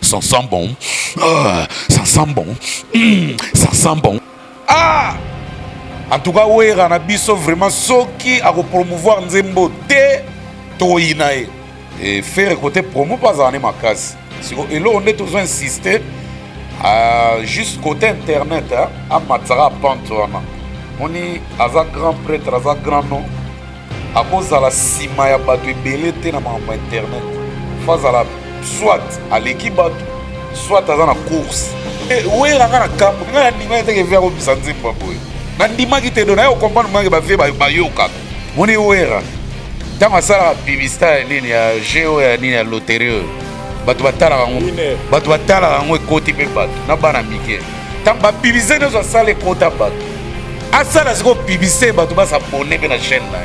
Ça sent bon. Ça sent bon. Ça sent bon. Ah! En tout cas, oui, on a biso vraiment ce qui a promouvoir Nzembo te toinae. Et faire côté promo pas en ma case. Et là, on est toujours insisté juste côté internet, à Matsara Pantoana. On est à un grand prêtre, à un grand nom. À cause de la cima, il y a des belletés dans internet. Face à la soit à l'équipe, soit à la course. Et oui, on a un camp, on a un niveau qui est vers le Sanzé Baboy. Nandima qui te donne, on comprend que tu vas faire Bayoka. On est où? Dans la salle de publicité, il y a géo et il y a loterie. Batu batala ngwe koti pe batu na bana mike. Tamba publicité nous ça les kota batu. Asala siko publicité batu ba s'abonner na chaîne là.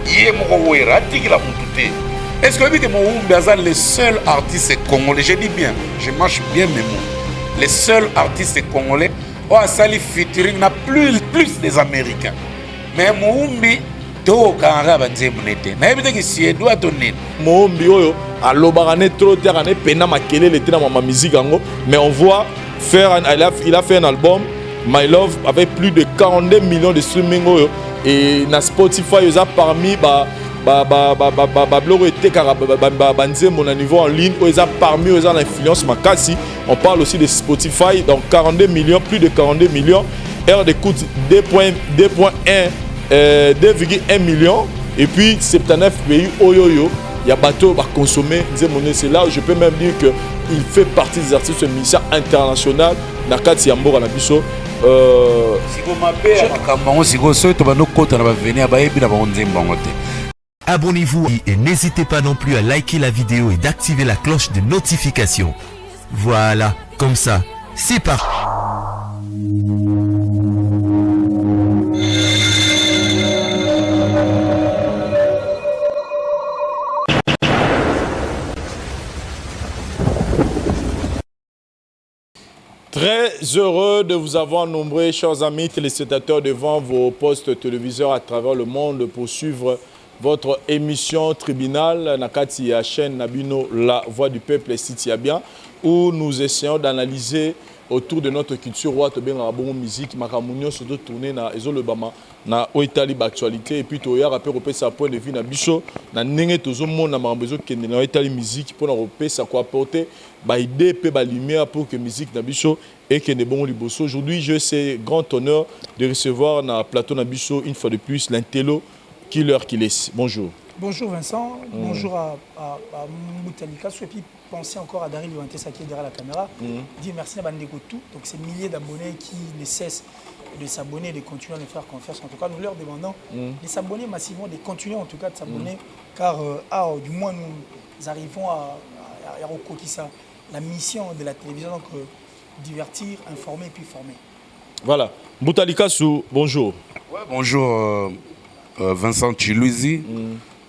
Yé moko wera tikila mututé. Est-ce que bité Moumbi Aza le seul artiste congolais, je dis bien, je marche bien mes mots. Le seul artiste congolais où Asali featuring n'a plus des Américains. Mais Moumbi to kanga banze munete. Na ebite ki siedo atonene. Moumbi oyo alobagane trop terane pena makelele tena ma musique ango, mais on voit faire il a fait un album My Love avec plus de 42 millions de streaming oyo et na Spotify ils a parmi blog était mon niveau en ligne ils a parmi ils ont l'influence makasi. On parle aussi de Spotify donc 42 millions, plus de 42 millions, heure d'écoute 2,1 millions et puis 79 pays oyoyo. Il y a bateau à consommer. C'est là où je peux même dire qu'il fait partie des artistes musiciens internationaux. Nakati Yambo Anabiso. Abonnez-vous et n'hésitez pas non plus à liker la vidéo et d'activer la cloche de notification. Voilà, comme ça, c'est parti. Très heureux de vous avoir nombreux, chers amis téléspectateurs, devant vos postes téléviseurs à travers le monde pour suivre votre émission Tribunal Nakati à chaîne Nabino La Voix du Peuple Siti bien, où nous essayons d'analyser autour de notre culture roi bien la bonne musique makamunyo surtout tourner na ezolobama na oitali actualité et puis toya rappel repé sa point de vue na biso na ndenge tozomo na mambezo kende na oitali musique pour na repé ça quoi apporter ba idée pe ba lumière pour que musique na biso et que ne bon liboso. Aujourd'hui je sais grand honneur de recevoir na plateau na biso une fois de plus l'intello Killer Kiles. Bonjour. Bonjour Vincent, bonjour à Moutalika. Et puis pensez encore à Daryl Levantessa qui est derrière la caméra. Dire merci à Bandeko tout. Donc ces milliers d'abonnés qui ne cessent de s'abonner et de continuer à nous faire confiance. En tout cas, nous leur demandons de s'abonner massivement, de continuer en tout cas de s'abonner. Car du moins nous arrivons à ça. La mission de la télévision, donc divertir, informer et puis former. Voilà. Moutalika Sou, bonjour. Ouais, bonjour Vincent Chiluzi.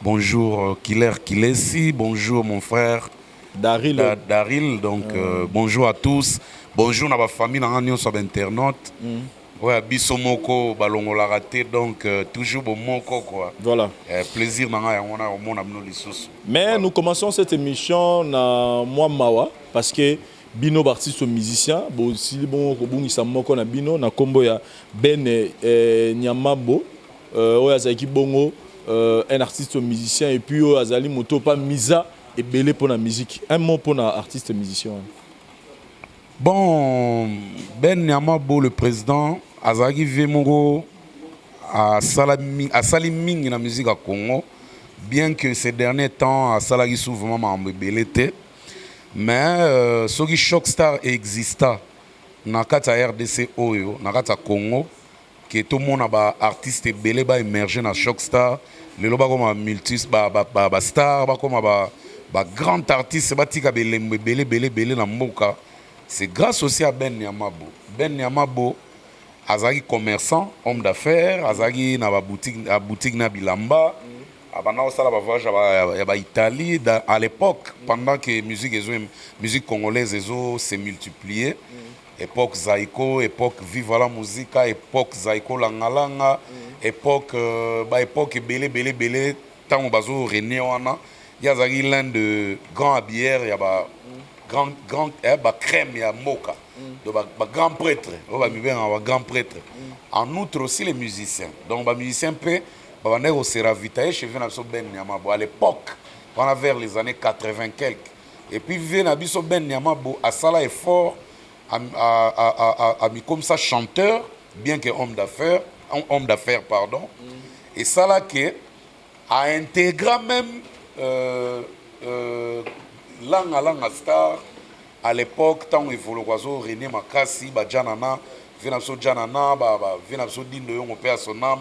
Bonjour Killer Kilesi, bonjour mon frère Daryl, donc bonjour à tous, bonjour à ma famille dans l'union sur internet. Ouais, bisomoko balongola raté donc toujours bon moko quoi. Voilà. Plaisir dans on mon amno lissus. Mais voilà. Nous commençons cette émission na moi mawa parce que bino artiste musicien, bon si bon kobungisa moko na bino na kombo ya Ben Nyamabo Oyazaki bongo un artiste musicien et puis Azali moto pas misa et belé pour la musique. Un mot pour un artiste musicien. Bon, Ben Nyamabo le président Azaki Vemongo a Saliming la musique à Congo, bien que ces derniers temps à Salagi souvent m'a belé mais ce qui Shockstar exista nakata RDC Oyo nakata Congo que tout le monde a artiste belé ba émerger na Shockstar le loba comme multis ba star ba comme ba grand artiste ba tika belé na mboka. C'est grâce aussi à Ben Nyamabo azaki commerçant homme d'affaires azaki na ba boutique na Bilamba abana osala ba voyage ba Italie à l'époque pendant que musique congolaise se multipliait. Époque Zaiko, époque Viva la Musica, époque Zaiko Langalanga, époque belé, tant bazo René wana, il y a l'un de grands habilleurs, il y a crème ya moka. Donc grand prêtre, grand prêtre. En outre aussi les musiciens. Donc les musiciens peut on s'est ravitaillé chez Ben Niamabo à l'époque, vers les années 80 quelques. Et puis Ben Niamabo a ça effort a mis comme ça chanteur, bien que homme d'affaires pardon. Et ça là que a intégré même Langa Star à l'époque tant évolué René Makasi Janana Janana Vinapso Dindo Yongo père son âme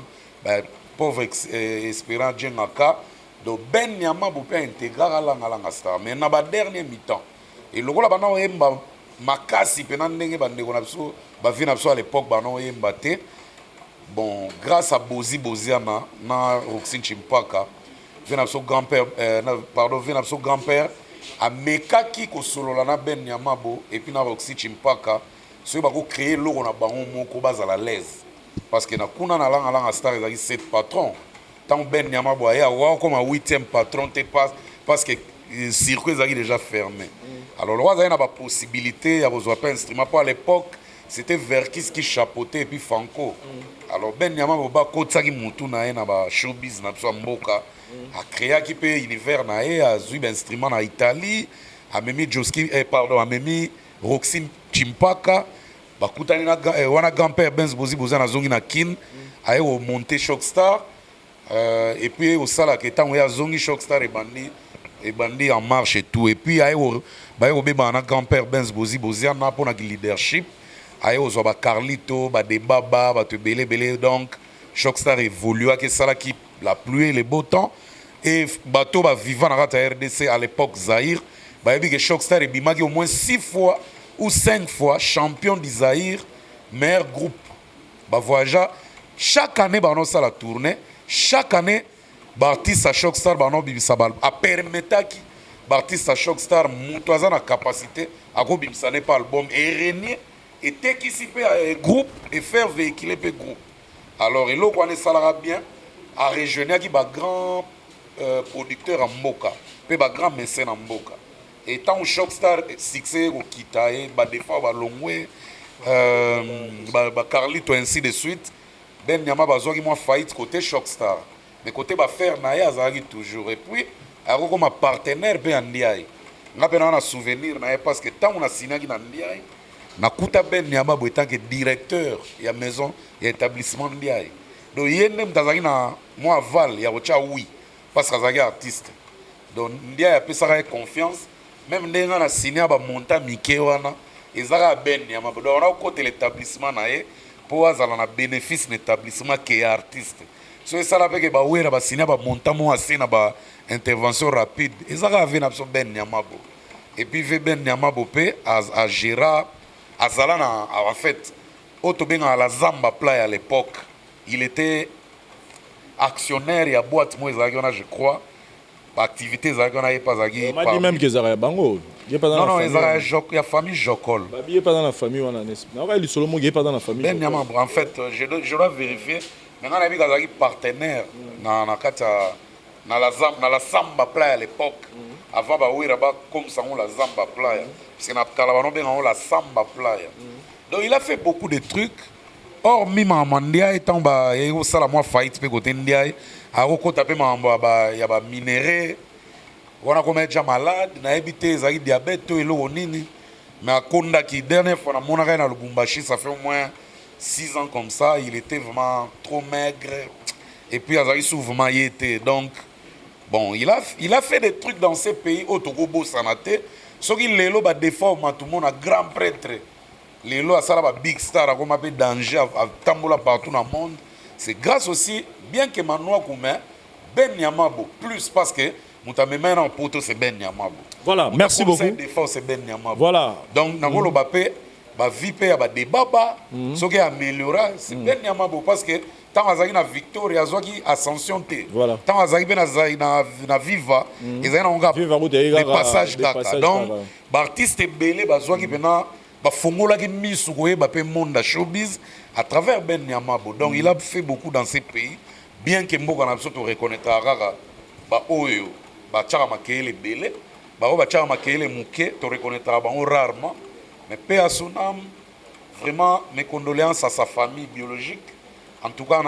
pauvre espérant Djengaka donc Ben Niamabo peut intégrer Langa Star mais na ba dernier mi-temps et le gars bana oyemba Makasi pena ndenge bande konapso Vinapso à l'époque bana oyemba te bon grâce à Bozi na Roxine Chimpaka Vinapso grand-père Vinapso grand-père a mekaki ko solola na Ben Niamabo et puis na Roxy Chimpaka so ba ko créer logo na bango moko bazala l'aise parce que na kuna na langa star ezaki 7 patrons tant Ben Niamabo aya wa comme 8e patron te passe parce que le circuit ezaki déjà fermé alors le roi a ba possibilité ya besoin pas instrument pour à l'époque c'était Verkis qui chapeautait et puis Franco alors Ben Niamabo ba kotsaki mutu na na ba showbiz na so mboka a créé qui peut univers na a joué instrument na Italie a memi Joski a memi Roxine Chimpaka ba kutani na wana grand-père Benz Bozi na zongi na kin a au monter Shockstar et puis au sala que tant ya zongi Shockstar et bandi en marche et tout et puis a au na grand-père Benz Bozi na pour na leadership a au zo ba Carlito ba Debaba ba te belé donc Shockstar évolua que ça là qui la pluie et le beau temps et bateau va vivant dans la RDC à l'époque Zaïre bah que Shockstar et Bimaki au moins 6 fois ou 5 fois champion du Zaïre meilleur groupe bah voyage chaque année bah on ça la tournée chaque année bah artiste à Shockstar bah on bimisa bal a permettre qui bah artiste à Shockstar montoisa na capacité à go bimisa ne pas album et régner et t'équiper un groupe et faire véhiculer le groupe alors et l'autre on est salara bien à régionner qui ba grand producteur en Mboka pe ba grand mécène en Mboka et tant Shockstar succès au Kitae ba des fois ba Longwe ba Carlito ainsi de suite Ben Niamabo bazwa qui moi faillite côté Shockstar mais côté ba faire na ya azaki toujours et puis ako comme partenaire pe Ndiaye nga pe na souvenir na parce que tant on a signé qui na Ndiaye na kuta Ben Niamabo étant que directeur ya maison ya établissement Ndiaye donc yende mtazaki na moi val ya ocha oui parce que azaki artiste donc Ndiaye a pe ça confiance même ndenga na signé ba monta mike wana ezaka Ben Niamabo donc on a côté l'établissement na ye pour azala na bénéfice l'établissement qui est artiste so ça la que ba wera ba signé ba monta mo asina ba intervention rapide ezaka avec na Ben Niamabo et puis Ben Niamabo pe a gérer azala na en fait autobenga à la Zamba Play à l'époque il était actionnaire et à boîte moi je crois activité zagana pas zagi on m'a dit même que Zara bango il est pas dans non la famille il y a famille Jokol il est pas dans la famille on a non il solo mo il est pas dans la famille Ben Niamabo en fait je dois vérifier maintenant on a vu que zagi partenaire na kata na la Zamba Play à l'époque avant ba wira ba comme ça on la Zamba Play parce que na kalabano ben on la Zamba Play donc il a fait beaucoup de trucs. Or, Mima Mandia étant bas, et au sala moi fight pe côté Ndia, à roko taper mambo ba ya ba minéré. On a comme déjà malade, na habité zaki diabète et lo nini. Mais à Konda qui dernière fois na monaka na Lubumbashi, ça fait au moins 6 ans comme ça, il était vraiment trop maigre. Et puis Azaki souvent il était donc bon, il a fait des trucs dans ces pays au Togo Sanate, ce qui lelo ba déforme tout le monde a grand prêtre. Les lois ça la big star comme appelle danger à tambola partout dans le monde c'est grâce aussi bien que Manoa Koumé Ben Niamabo plus parce que mutamema en poto c'est Ben Niamabo voilà merci beaucoup défense c'est Ben Niamabo voilà donc nangolo bapé ba vie pe ba débat ce qui améliora c'est Ben Niamabo parce que tant azaki na victoire azaki ascension te voilà tant azaki pe na viva ezaki na onga des passages kaka donc ba artiste belé bazwaki pena ba fongola ki misu koye ba pe monde showbiz à travers Ben Niamabo donc il a fait beaucoup dans ces pays bien que mboka na biso to reconnaître rara ba oyo ba tchaka makele belé bao batia makele muke to reconnaîtra bango rarement mais paix à son âme. Vraiment mes condoléances à sa famille biologique. En tout cas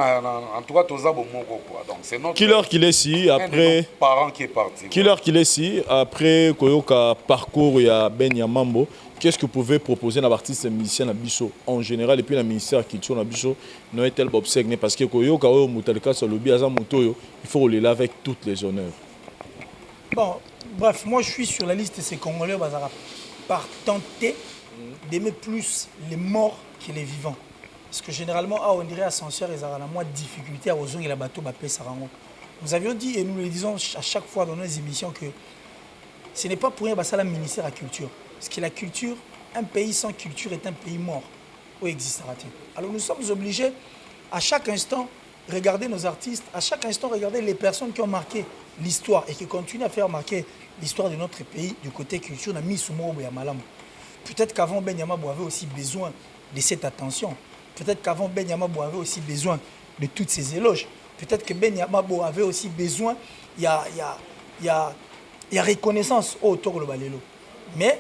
toza bomoko quoi. Donc c'est notre Qui leur qu'il est si après parent qui est parti. Qui leur qu'il est si après koyoka parcours ya Ben Yamambo, qu'est-ce que vous pouvez proposer à l'artiste musicien à Bisso en général et puis le ministère de la culture à Bisso non est tel obsèque parce que koyoka o mutalika sur le biaza motoyo, il faut le avec toutes les honneurs. Bon, bref, moi je suis sur la liste de ces Congolais par tenter d'aimer plus les morts que les vivants. Parce que généralement, on dirait ascenseur, ils ont moins de difficultés à oser la bateau paix Sarango. Nous avions dit et nous le disons à chaque fois dans nos émissions que ce n'est pas pour rien que le ministère de la culture. Parce que la culture, un pays sans culture est un pays mort. Où existera-t-il? Alors nous sommes obligés à chaque instant regarder nos artistes, à chaque instant regarder les personnes qui ont marqué l'histoire et qui continuent à faire marquer l'histoire de notre pays du côté culture. On a mis peut-être qu'avant Ben Yamabo avait aussi besoin de cette attention. Peut-être qu'avant Ben Yamabo avait aussi besoin de toutes ces éloges. Peut-être que Ben Yamabo avait aussi besoin, il y a reconnaissance autour de Balelo. Mais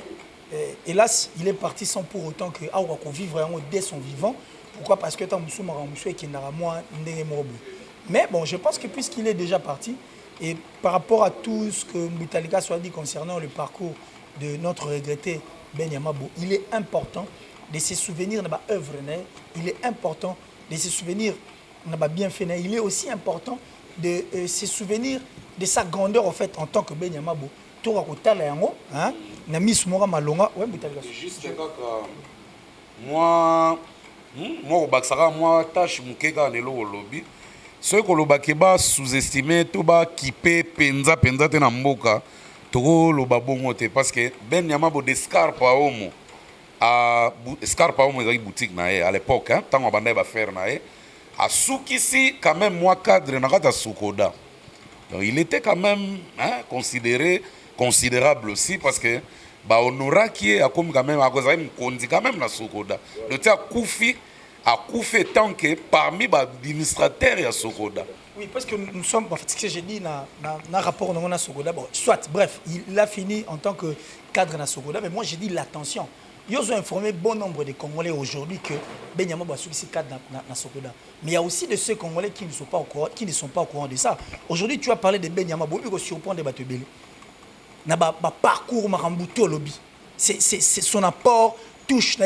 hélas, il est parti sans pour autant que qu'on vive vraiment dès son vivant. Pourquoi? Parce que tant Moussou et qu'il n'a moins n'émorbe. Mais bon, je pense que puisqu'il est déjà parti, et par rapport à tout ce que Moutalika soit dit concernant le parcours de notre regretté Ben Yamabo, il est important de se souvenir de l'œuvre, il est important de se souvenir de bien fait, il est aussi important de se souvenir de sa grandeur en fait en tant que Ben Yamabo. Tout rakotala yango, hein, na Miss Mora Malonga, ouais Moutalika. Juste kaka moi au Baksara moi tâche mukeka nelo au lobby. Ceux qui ont sous-estimé, tout bas kipe penza te na mboka, tout le babongote parce que Ben Yamabo de Scarpa Homo à Scarpa Homo ils boutique à l'époque hein, tant on bandait va faire nae à Soukisi quand même moi cadre na kata Sukoda. Donc il était quand même hein, considérable aussi parce que ba honora qui a comme quand même à cause de quand même na Sukoda. Le tia Koufi a Koufé tant que parmi les administrateurs et Sokoda. Oui, parce que nous sommes, en fait, ce que j'ai dit dans le rapport de Sokoda, bon, soit, bref, il a fini en tant que cadre de Sokoda, mais moi j'ai dit l'attention. Ils ont informé bon nombre de Congolais aujourd'hui que Ben Yamabo a suivi cadre dans Sokoda. Mais il y a aussi de ceux Congolais qui ne sont pas au courant de ça. Aujourd'hui, tu as parlé de Ben Yamabo, il faut surprendre des Batebele. Dans le parcours Marambuto Lobby, c'est son apport. Touche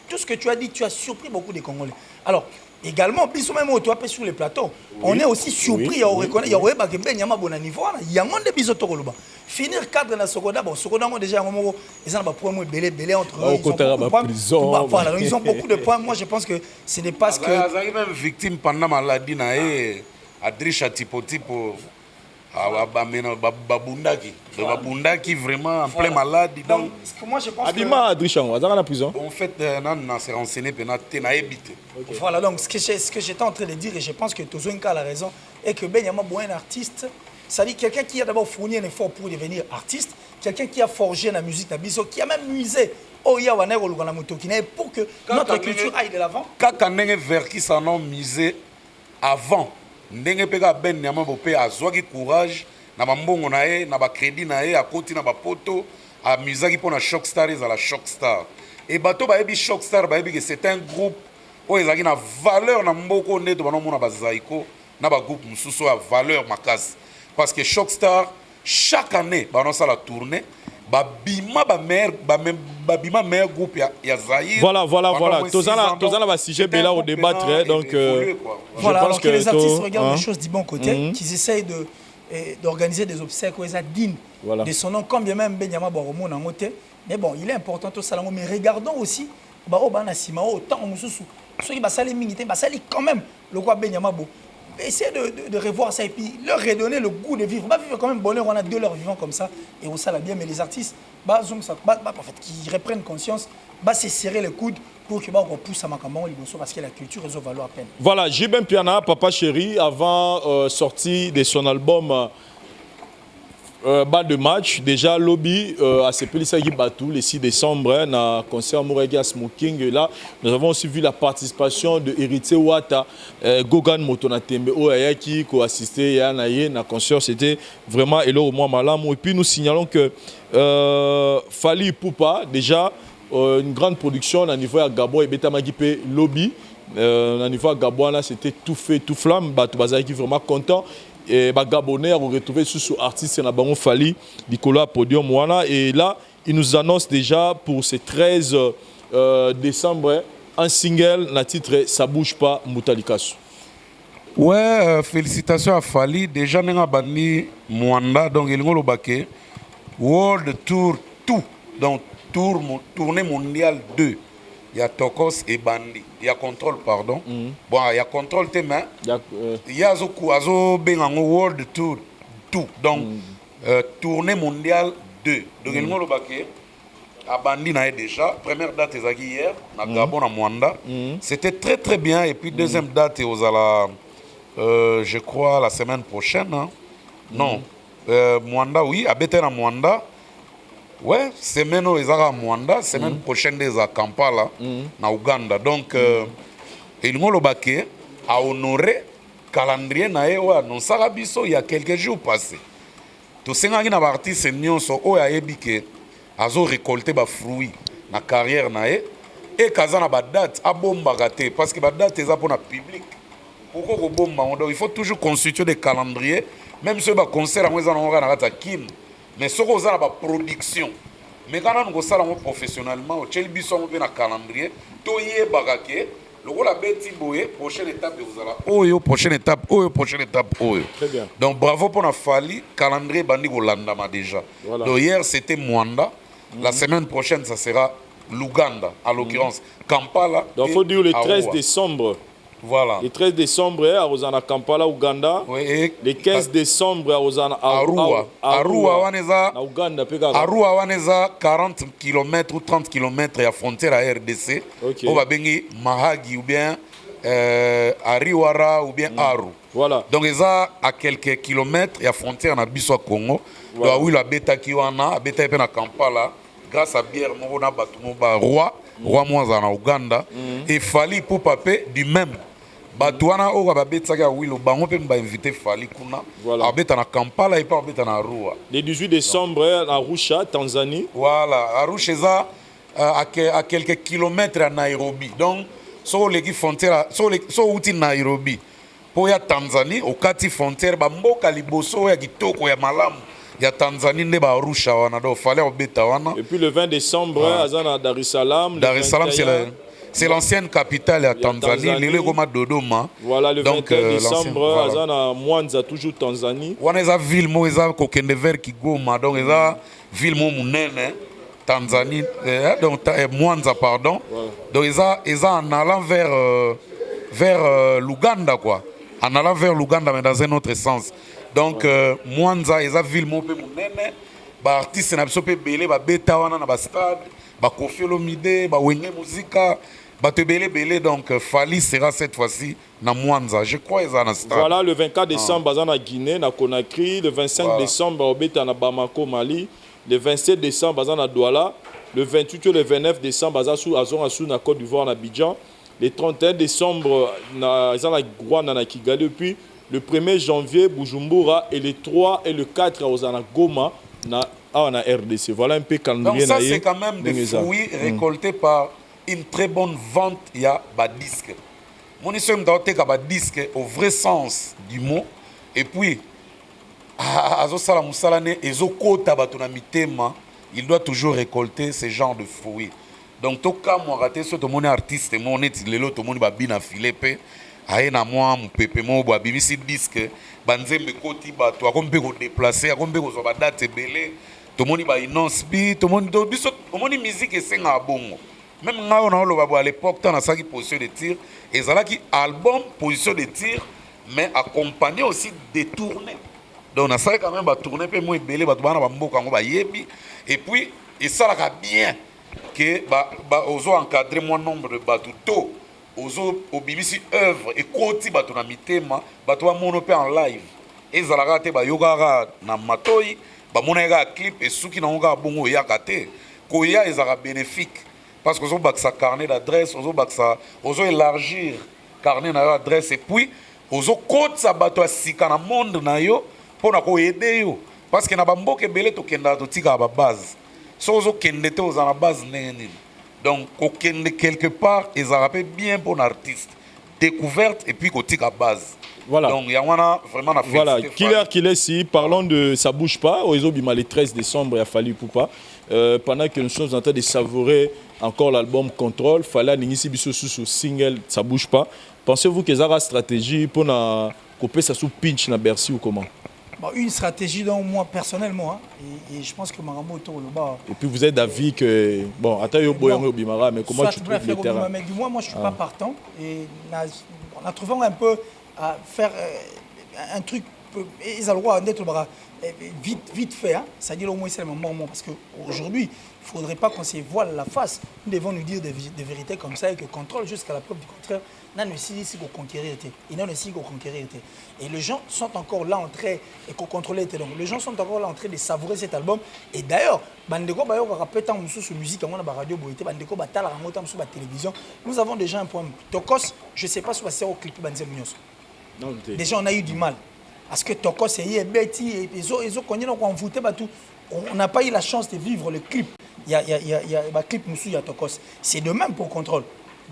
tout ce que tu as dit, tu as surpris beaucoup de Congolais. Alors, également, même sur les plateaux, on est aussi surpris, il y a Ben Yamabo na niveau, il y a un bisous Tokoloba. Finir cadre dans Sokoda, bon, Sokoda déjà ils ont points belé entre eux. Ils ont beaucoup de points. Moi, je pense que ce n'est pas ce que. Ils ont même victime pendant maladie à Drisha Tipo. Babundaki vraiment en plein malade. Donc, moi je pense Abima Adrichan, dans la prison. En fait, on s'est renseigné pendant évité. Voilà, donc ce que j'étais en train de dire, et je pense que Tozoinka a la raison, est que Ben Yamabo est un artiste, c'est-à-dire quelqu'un qui a d'abord fourni un effort pour devenir artiste, quelqu'un qui a forgé la musique, qui a même musé pour que notre culture aille de l'avant. Quand on a vers qui s'en ont misé avant. Ndenge peka Ben Yamabo pe azwaki courage na bambongo na ye na ba crédit na ye akoti na ba poto amusaki pona Shockstar à la Shockstar et bato ba yebi Shockstar ba yebi que c'est un groupe o ezaki na valeur na mboko neto bana mona bazaiko na ba groupe mususu ya valeur makasi parce que Shockstar chaque année bana sa la tournée babima meilleur groupe ya Zaïre. Voilà. Tozana va sujet bela au débattre donc voilà, alors que les artistes regardent les choses du bon côté, qu'ils essayent d'organiser des obsèques où ils sont dignes de son nom, comme bien même Ben Yamabo Romo na ngote. Mais bon, il est important tout ça, mais regardons aussi autant ceux qui basali mingi basali quand même le quoi Ben Yamabo. Essayez de revoir ça et puis leur redonner le goût de vivre. Vivre quand même bonheur, on a deux leurs vivants comme ça et on ça la bien. Mais les artistes, en fait, qui reprennent conscience, se serrer les coudes pour que on pousse à Makamon parce que la culture elle vaut la peine. Voilà, J-Ben Piana, Papa Chéri, avant sortie de son album bas de match, déjà lobby à Sepelisagi Batou le 6 décembre dans le concert Mouregi à Smoking. Et là, nous avons aussi vu la participation de Héritier Ouatta, Gogan Motonatembe, Oyayaki, qui a assisté à le concert. C'était vraiment Elo Moua Malam. Et puis nous signalons que Fali Poupa, déjà une grande production au niveau de Gabo et Betamagipe Lobby. Au niveau de Gabo, c'était tout fait, tout flamme. Batou Bazaki vraiment content. Et les Gabonais ont retrouvé sous artiste Nabango Fali, Nicolas Podium Wana. Et là, il nous annonce déjà pour ce 13 décembre un single, le titre Ça bouge pas, Moutalikasu. Ouais, félicitations à Fali. Déjà, nous avons bandi Mwanda, donc il y a le World Tour, tout. Donc, tournée mondiale 2. Il y a Tokos et Bandi. Il y a Contrôle, pardon. Bon, il y a Contrôle, mais il y a Azo Bengango World Tour, tout. Donc, tournée mondiale 2. Donc, il y a le baquet. À Bandi, déjà. Première date, c'est hier, à Gabon, à Mwanda. C'était très, très bien. Et puis, deuxième date, c'est aux Ala, je crois, la semaine prochaine. Hein. Non. Mwanda, oui, à Beten, à Mwanda. Ouais, semaine où ils à Mwanda, semaine prochaine des à Kampala, na Ouganda. Donc, il y a honoré calendrier non Sarabiso il y a quelques jours passés. Tout ce qui est artiste nyonso o ya ebike azo récolter ba fruits na carrière nae et kazana ba date a bomba gâté parce que ba date est pour na public. Pourquoi ko bomba il faut toujours constituer des calendriers même si ba concert en ezana ngana kata kim. Mais ce qu'on a la production, mais quand on a ça professionnellement, on a un calendrier, tout est bagaké, le rôle a bêti boé, prochaine étape vous allez. Oh prochaine étape, prochaine étape, Très bien. Donc bravo pour la Fali, calendrier bandi Golandama déjà. Voilà. Donc hier c'était Mwanda, la semaine prochaine ça sera l'Ouganda, à l'occurrence Kampala. Donc il faut dire le 13 décembre. Voilà. Le 13 décembre à Rosana Kampala, Ouganda. Oui, le 15 décembre à Rosana Arua. Uganda. Arua, Waneza, 40 km ou 30 km à frontière à RDC. Okay. On va bengi Mahagi ou bien Ariwara ou bien Aru. Voilà. Donc, ils ont à quelques kilomètres à frontière à Bissau Congo. Voilà. Donc, oui, la bêta qui wana, la bêta est à Kampala. Grâce à Bière Morona Batumoba, roi Mwanza en Ouganda. Et Fali pour paper du même. Batouana oga babetsaka wilo bango pe mba invité Fali kuna abeta na Kampala et pas abeta na Arua. Le 18 décembre à Arusha, Tanzanie. Voilà, Arusha ça à quelques kilomètres à Nairobi. Donc so les frontières so uti Nairobi. Pour ya Tanzanie au kati frontière ba mboka liboso ya kitoko ya malamu. Ya Tanzanie nde ba Arusha wana do fallait obeta wana. Et puis le 20 décembre à Dar es Salaam. Dar es Salaam c'est l'ancienne capitale à Tanzanie, le Goma Dodoma. Voilà, le 21 décembre, à Mwanza, toujours Tanzanie. On a une ville, moi, kokende vers Kigoma, donc il y a ville Mounene, Tanzanie, donc Mwanza, pardon. Voilà. Donc ils ont en allant vers l'Ouganda, quoi. En allant vers l'Ouganda, mais dans un autre sens. Donc Mwanza, ils ont ville Mounene, bah artiste n'a pas pu belé, bah beta wana na ba stade, bah Koffi Olomide, bah Wenge Muzika. Belé, donc Fali sera cette fois-ci dans Mwanza. Je crois qu'ils ont un stade. Voilà, le 24 décembre, à Guinée, à Conakry. Le 25 décembre, au Beta, à Bamako, Mali. Le 27 décembre, à Douala. Le 28 et le 29 décembre, à Côte d'Ivoire, à Abidjan. Le 31 décembre, à Gouane, à Kigali. Puis le 1er janvier, Bujumbura. Et le 3 et le 4, à Goma, en RDC. Voilà un peu calendrier. Donc ça, c'est quand même des fruits récoltés par une très bonne vente, il y a des disques. Mon issue est disque au vrai sens du mot. Et puis, il doit toujours récolter ce genre de fruits. Donc, tout cas, moi, raté, ce mon artiste, mon est le lot, tout le monde va bien affiler. Aïe, na moi, mon pépé, mon bois, bimisi disque, banze me koti, ba, toi, comme peut déplacer, comme peut qu'on va date belé, tout le monde va innonce, tout le monde musique et c'est un bon. Même à l'époque, on a ça qui position de tir, et ça qui album position de tir, mais accompagné aussi des tournées. Donc on a ça quand même va tourner peu moins belé, va tourner et puis et ça là bien que ozo encadrer moins nombre de batuto, ozo obimisi œuvre et côté batuna mitema, batwa monopé en live. Et ça là te ba yoga na matoi, bamona eka clip et suki na nga bongo ya kate ko ya ezaka bénéfique parce que ozo baksa carnet d'adresse ozo élargir carnet na yo adresse et puis ozo kotsa bato ya sika na monde na yo pona ko aider yo parce que na bamboka ebele tokenda totika ba base so ozo kende te oza na base nini donc kokende quelque part ezaka pe bien pour l'artiste découverte et puis kotika base. Voilà. Donc, il y a vraiment la voilà, qu'il est si, parlons de Ça bouge pas, au Bima le 13 décembre, il a fallu Poupa. Pendant que nous sommes en train de savourer encore l'album Contrôle, fallait n'initier sous single Ça bouge pas. Pensez-vous que ça a une stratégie pour couper ça sous pinch na Bercy ou comment? Bon, une stratégie donc moi personnellement, hein, et je pense que Marambo autour le bas. Et puis vous êtes d'avis que bon, attends yo boyango Bimara, mais comment tu trouves le terrain? Mais du moins moi je suis pas partant et on a trouvé un peu à faire un truc, ils ont le droit d'être vite fait, hein? C'est-à-dire au moins c'est le moment, parce qu'aujourd'hui, il ne faudrait pas qu'on se voile la face. Nous devons nous dire des vérités comme ça et que contrôle jusqu'à la preuve du contraire. Nous ne sommes ici qu'on conquérir. Et nous ne sommes qu'on conquérir. Et les gens sont encore là en train et qu'on contrôler. Donc les gens sont encore là en train de savourer cet album. Et d'ailleurs, Bandeko Bayo répète en sur musique, on a la radio, Bandeko Batala, sur la télévision. Nous avons déjà un point. Tokos, je ne sais pas si c'est au clip Banzé Munoz. Déjà, on a eu du mal. Parce que Tokos, c'est Betty, on n'a pas eu la chance de vivre le clip. Il y a un clip Moussou, il y a Tokos. C'est de même pour Contrôle.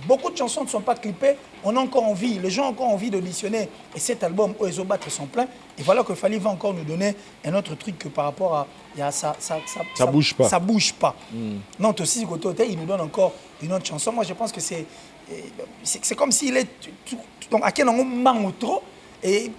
Beaucoup de chansons ne sont pas clippées. On a encore envie, les gens ont encore envie d'auditionner. Et cet album, Oezo Battre sont pleins. Et voilà que Fally va encore nous donner un autre truc que par rapport à ça bouge pas. Ça bouge pas. Non, aussi, il nous donne encore une autre chanson. Moi, je pense que c'est comme s'il est. Donc, à quel moment trop. Et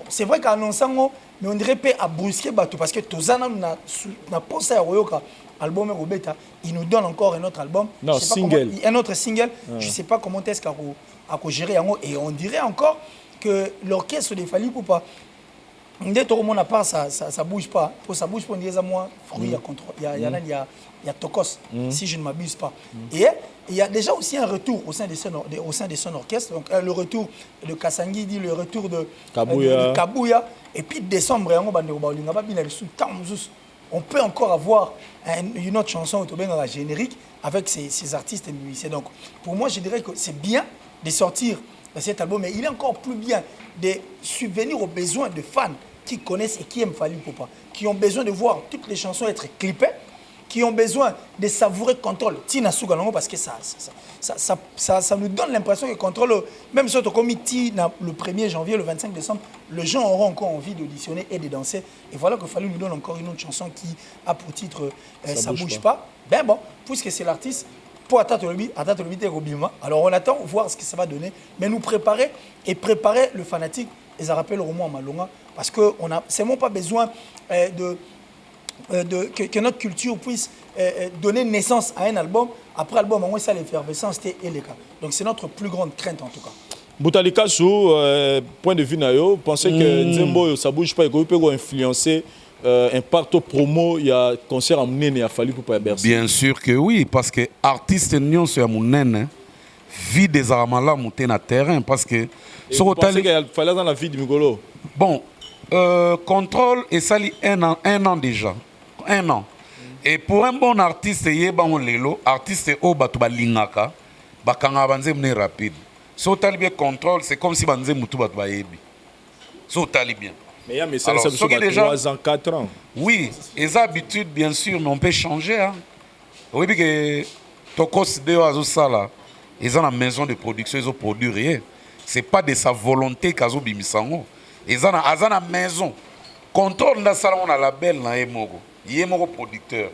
c'est vrai qu'en annonçant, mais on dirait pas à brusquer bateau parce que Tozana n'a pensé à Royoka. Album Robeta, il nous donne encore un autre album. Non, single. Un autre single. Je ne sais pas comment est-ce qu'on a géré. Et on dirait encore que l'orchestre de Fally Poupa, dès tout le monde à part, ça ne bouge pas. Pour ça bouge pas, on dirait à moi, il y a contrôle. Il y a Tokos, si je ne m'abuse pas. Et il y a déjà aussi un retour au sein de son orchestre. Donc le retour de Kassangi, le retour de Kabouya. Et puis décembre, on peut encore avoir une autre chanson autobien dans la générique avec ces artistes et musiciens. Donc, pour moi, je dirais que c'est bien de sortir cet album, mais il est encore plus bien de subvenir aux besoins de fans qui connaissent et qui aiment Fally Poupa, qui ont besoin de voir toutes les chansons être clippées, qui ont besoin de savourer Contrôle. Tina Sougalango, parce que ça nous donne l'impression que Contrôle, même si on a commis le 1er janvier, le 25 décembre, les gens auront encore envie d'auditionner et de danser. Et voilà que Fally nous donne encore une autre chanson qui a pour titre Ça bouge pas. Ben bon, puisque c'est l'artiste, pour attendre le Robima. Alors on attend voir ce que ça va donner, mais nous préparer le fanatique, et ça rappelle au moins Malonga, parce qu'on n'a seulement pas besoin que notre culture puisse donner naissance à un album. Après album, on ça l'effervescence et les cas. Donc c'est notre plus grande crainte en tout cas. Boutalika sous point de vue nayo, pensez que Nzembo ça bouge pas et qu'on peut influencer un parto promo, il y a concert à Mounene, il a fallu pour pas Bercy. Bien sûr que oui, parce que artiste Nyon sur Mounene vit des aramala monter na terrain parce que vous pensez qu'il fallait dans la vie de Migolo. Bon, Contrôle et ça un an déjà. Un an. Et pour un bon artiste, artiste au batuba lingaka, bakanga banze mne rapide. So tali bien Contrôle, c'est comme si banze mutu batuba yebi. So tali bien. Mais il y a mais ça sur 3 ans, 4 ans. Oui, les habitudes bien sûr, mais on peut changer hein. Oui que Tokos de azo sala, ils ont la maison de production, ils ont produit rien. C'est pas de sa volonté qu'azo bimisango. Ils ont la maison. Contrôle na sala on a label na Emogo. Yemoko producteur.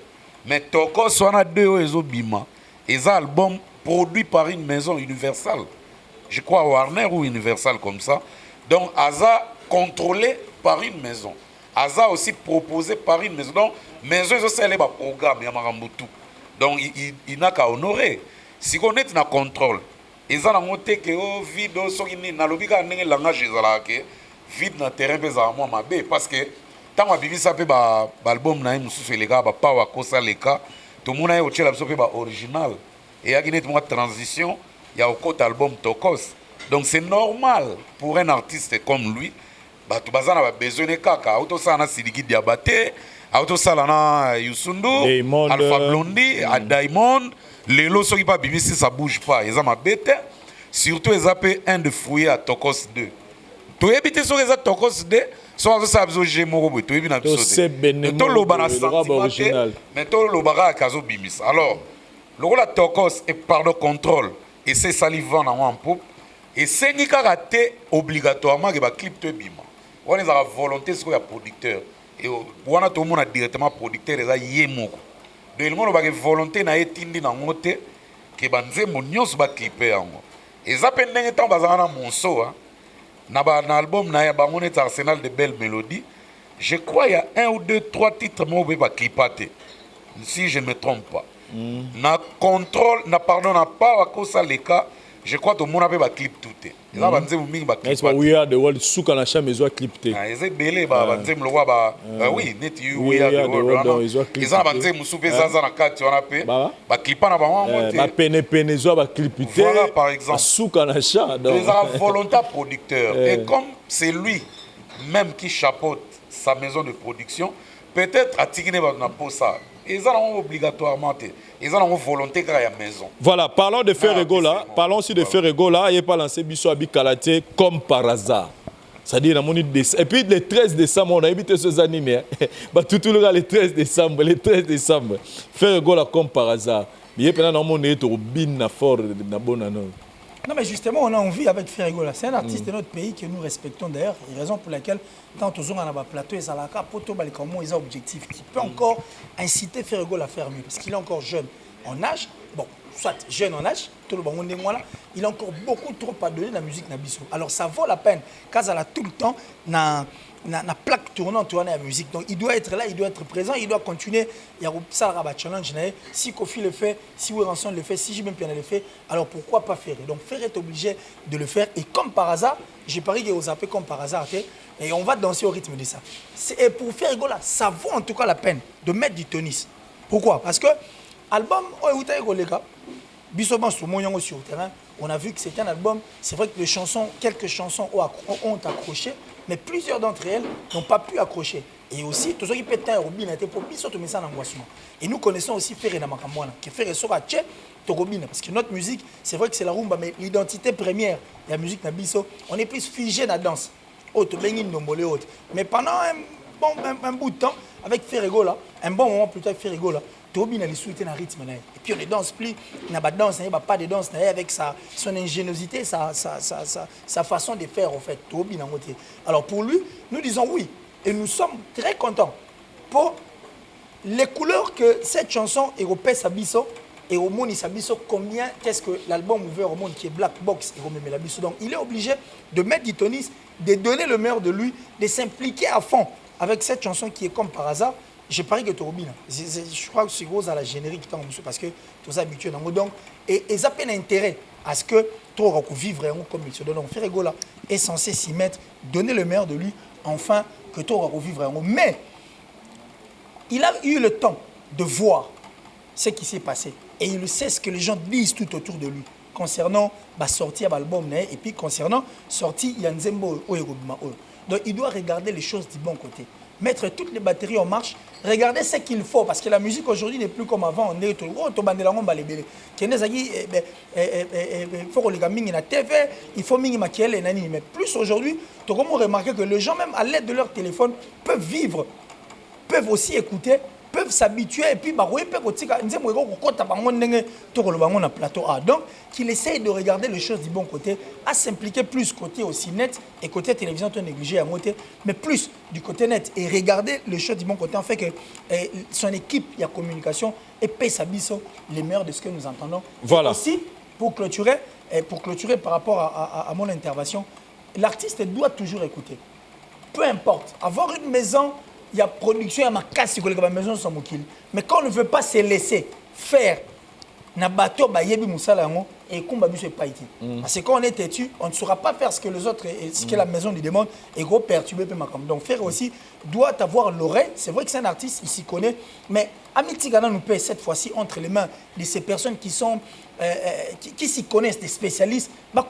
Mais Toko soit deux ezo bima. Et album produit par une maison Universal. Je crois Warner ou Universal comme ça. Donc Aza contrôlé par une maison. Aza aussi proposé par une maison. Donc maison ils ont scellé ba programme Yamarambutu. Donc il n'a qu'à honorer. Si on est dans contrôle, ils ont monté que au vide so ni na lobika ndenge langage ezalaka vide na terrain pesa moi mabe parce que tant que bibisa pe ba album na mususu les gars ba pa wa kosa les cas tout monde a otchela biso pe ba original et ya kinet moi transition il y a au côté album Tokos donc c'est normal pour un artiste comme lui ba tout bazana ba besoin de kaka auto ça na siliki diabaté Autosala na Youssoundo, Diamond. Alpha Blondy, à Diamond. Lelo soki pas bimisi ça bouge pas. Ils ont ma bête. Surtout ils appellent un de fouiller à Tokos 2. Tu habite sur les Tokos 2. Soit ça abso gémo boy. Tu habite na c'est bisote. To lo bana sentiment. Mais to lo bara kazo bimis. Alors, le rôle à Tokos est par le contrôle et c'est salivant dans un pop. Et c'est ni karaté obligatoirement que ba clip te bima. On est à la volonté sur le producteur. Et on a tout le monde directement producteur et ça y est moko. Donc le monde a volonté na etindi na ngote que banze monios ba clipper yango. Et ça pendant un temps bazana monso hein. Na ba na album na ya bango net arsenal de belles mélodies. Je crois il y a 1 ou 2 3 titres mo ba clipate. Si je ne me trompe pas. Na contrôle na pardon na pas à cause les cas. Je crois que tout le monde a fait un clip tout. Et là, banze muming ba clip. Est-ce que We Are the World souka na chambre ils ont clipté. Ah, ils belé ba banze me roi ba oui, net We Are the World. Ils ont banze musoupe ça na kati on a pe. Ba clipa na ba monter. Ba pene zo ba clipté. Voilà par exemple. Souka na chambre. Ils ont volontaire producteur et comme c'est lui même qui chapeaute sa maison de production, peut-être à Tigné ba na pour ça. Ils ont obligatoirement, ils ont volonté qu'il y ait une maison. Voilà, parlons de Ferregola. Parlons aussi de Ferregola. Il n'y a pas lancé Bisso Abikalaté comme par hasard. C'est-à-dire, et puis le 13 décembre, on a évité ces animés. Tout le 13 décembre, le 13 décembre. Ferregola comme par hasard. Il y a un monde qui est fort de bonne année. Non, mais justement, on a envie avec Ferregola. C'est un artiste de notre pays que nous respectons d'ailleurs. Raison pour laquelle, quand on a un plateau, il y a un objectif qui peut encore inciter Ferregola à faire mieux. Parce qu'il est encore jeune en âge. Bon, soit jeune en âge, tout le monde est là. Il a encore beaucoup trop à donner dans la musique Nabiso. Alors ça vaut la peine. Quand elle a tout le temps, na plaque tournante tourner la musique. Donc il doit être là, il doit être présent, il doit continuer. Il y a ça le challenge. Si Kofi le fait, si Weranson le fait, si Jimmy Piana le fait, alors pourquoi pas Ferré? Donc Ferré est obligé de le faire. Et comme par hasard, j'ai parié qu'il vous appelle comme par hasard. Et on va danser au rythme de ça. Et pour Ferregola, ça vaut en tout cas la peine de mettre du tennis. Pourquoi? Parce que l'album, sur le terrain, on a vu que c'était un album. C'est vrai que les chansons, quelques chansons ont accroché, mais plusieurs d'entre elles n'ont pas pu accrocher. Et aussi, tout ce qui peut être un robin était pour bisoto mais ça n'angoissement. Et nous connaissons aussi Ferré Namakamwana, qui fait sera tché to robin parce que notre musique, c'est vrai que c'est la rumba, mais l'identité première de la musique Nabiso, on est plus figé dans la danse. Autre bengi ndombole autre. Mais pendant un bout de temps avec Ferregola, un bon moment plus tard avec Ferregola, Tobi n'a les souhaité un rythme. Et puis on ne danse plus, il n'y a pas de danse, il n'y a pas de danse avec son ingéniosité, sa façon de faire en fait. Tobi n'a pas. Alors pour lui, nous disons oui. Et nous sommes très contents pour les couleurs que cette chanson européenne Sabiso et au monde Sabiso, combien qu'est-ce que l'album ouvert au monde qui est Black Box et Romé Labiso. Donc il est obligé de mettre du tonis, de donner le meilleur de lui, de s'impliquer à fond avec cette chanson qui est comme par hasard. Je parie que tu je crois que c'est gros à la générique parce que tu es habitué. Donc, et ça peine intérêt à ce que tu auras vivre comme il se donne. Donc Ferregola est censé s'y mettre, donner le meilleur de lui, enfin que tu auras vivre. Mais il a eu le temps de voir ce qui s'est passé. Et il sait ce que les gens disent tout autour de lui concernant la sortie de l'album et puis concernant sortie Yanzembo. Donc il doit regarder les choses du bon côté. Mettre toutes les batteries en marche, regarder ce qu'il faut, parce que la musique aujourd'hui n'est plus comme avant. On est tout il faut que les gens TV, il faut que mais plus aujourd'hui, tu as remarqué que les gens, même à l'aide de leur téléphone, peuvent vivre, peuvent aussi écouter, peuvent s'habituer et puis peuvent aussi plateau A. Donc qu'il essaye de regarder les choses du bon côté, à s'impliquer plus côté aussi net et côté télévision tu négligé à monter, mais plus du côté net et regarder les choses du bon côté en fait que son équipe il y a communication et paye sa biso les meilleurs de ce que nous entendons. Voilà. Et aussi pour clôturer par rapport à mon intervention, l'artiste doit toujours écouter. Peu importe, avoir une maison, il y a production, il y a ma casse, il y a ma maison sans mokil. Mais quand on ne veut pas se laisser faire, na bateau ba yebi musala ngo et kumba biso pas été. Parce que quand on est têtu, on ne saura pas faire ce que les autres, ce que la maison lui demande et gros perturber peu comme. Donc faire aussi doit avoir l'oreille. C'est vrai que c'est un artiste, il s'y connaît, mais Amitigana nous paie cette fois-ci entre les mains de ces personnes qui sont qui s'y connaissent, des spécialistes. Parce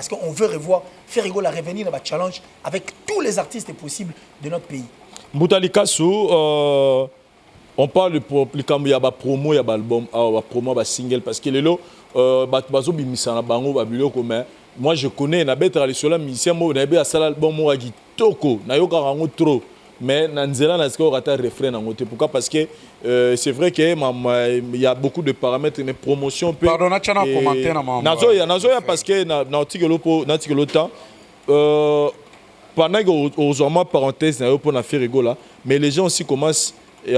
qu'on veut revoir Ferregola revenir dans le challenge avec tous les artistes possibles de notre pays. Mbutalikasu, on parle de promo, il y a des promos, il y a des albums, des promos, des singles, parce que les lots, bazo bimisa bango babilo comme moi je connais na betra les sola musicien mo na be asala album mo agi toko na yoka rango trop mais na nzela na ska rata refrain nango te pourquoi parce que c'est vrai que il y a beaucoup de paramètres mais promotion peut pardon na chana commenter na mama nazo ya parce que na article temps pendant que aux parenthèse na pour na faire rigola mais les gens aussi commencent et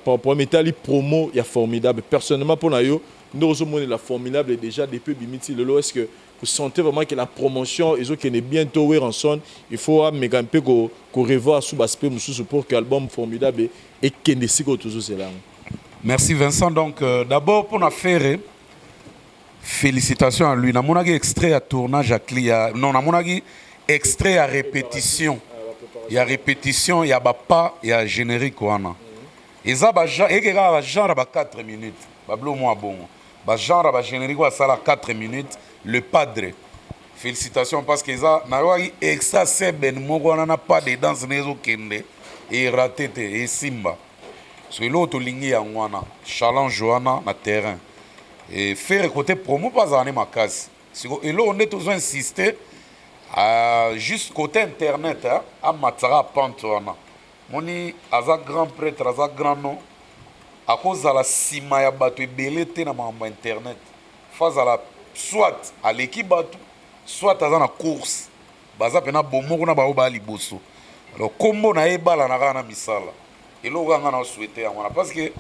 pour mettre les promo il y a formidable personnellement pour na yo nous sommes la formidable déjà depuis Bimiti le est-ce que vous sentez vraiment que la promotion ils ont qui est bientôt en son il faut méga un peu qu'on revoit sous aspect pour que l'album formidable et qu'il ne s'y toujours cela. Merci Vincent donc d'abord pour la faire félicitations à lui na monagi extrait à tournage à Clia non na monagi extrait à répétition il y a répétition il y a pas il y a générique wana et ça ba genre ba 4 minutes ba blo moi bon ba genre ba générique wa sala 4 minutes le padre félicitations parce que ça na waki extra seben moko na pas de danse nezo kende et raté et simba so l'autre ligne ya wana challenge wana na terrain et faire côté promo pas en makasi siko et là on est toujours insister juste côté internet hein à matara pantona moni aza grand prêtre aza grand nom à cause de la sima ya bato ebele te na mambo internet face à la soit à l'équipe bato soit aza na course baza pena bomoko na bao ba liboso alors kombo na ebala na kana misala eloko nga na souhaiter yango parce que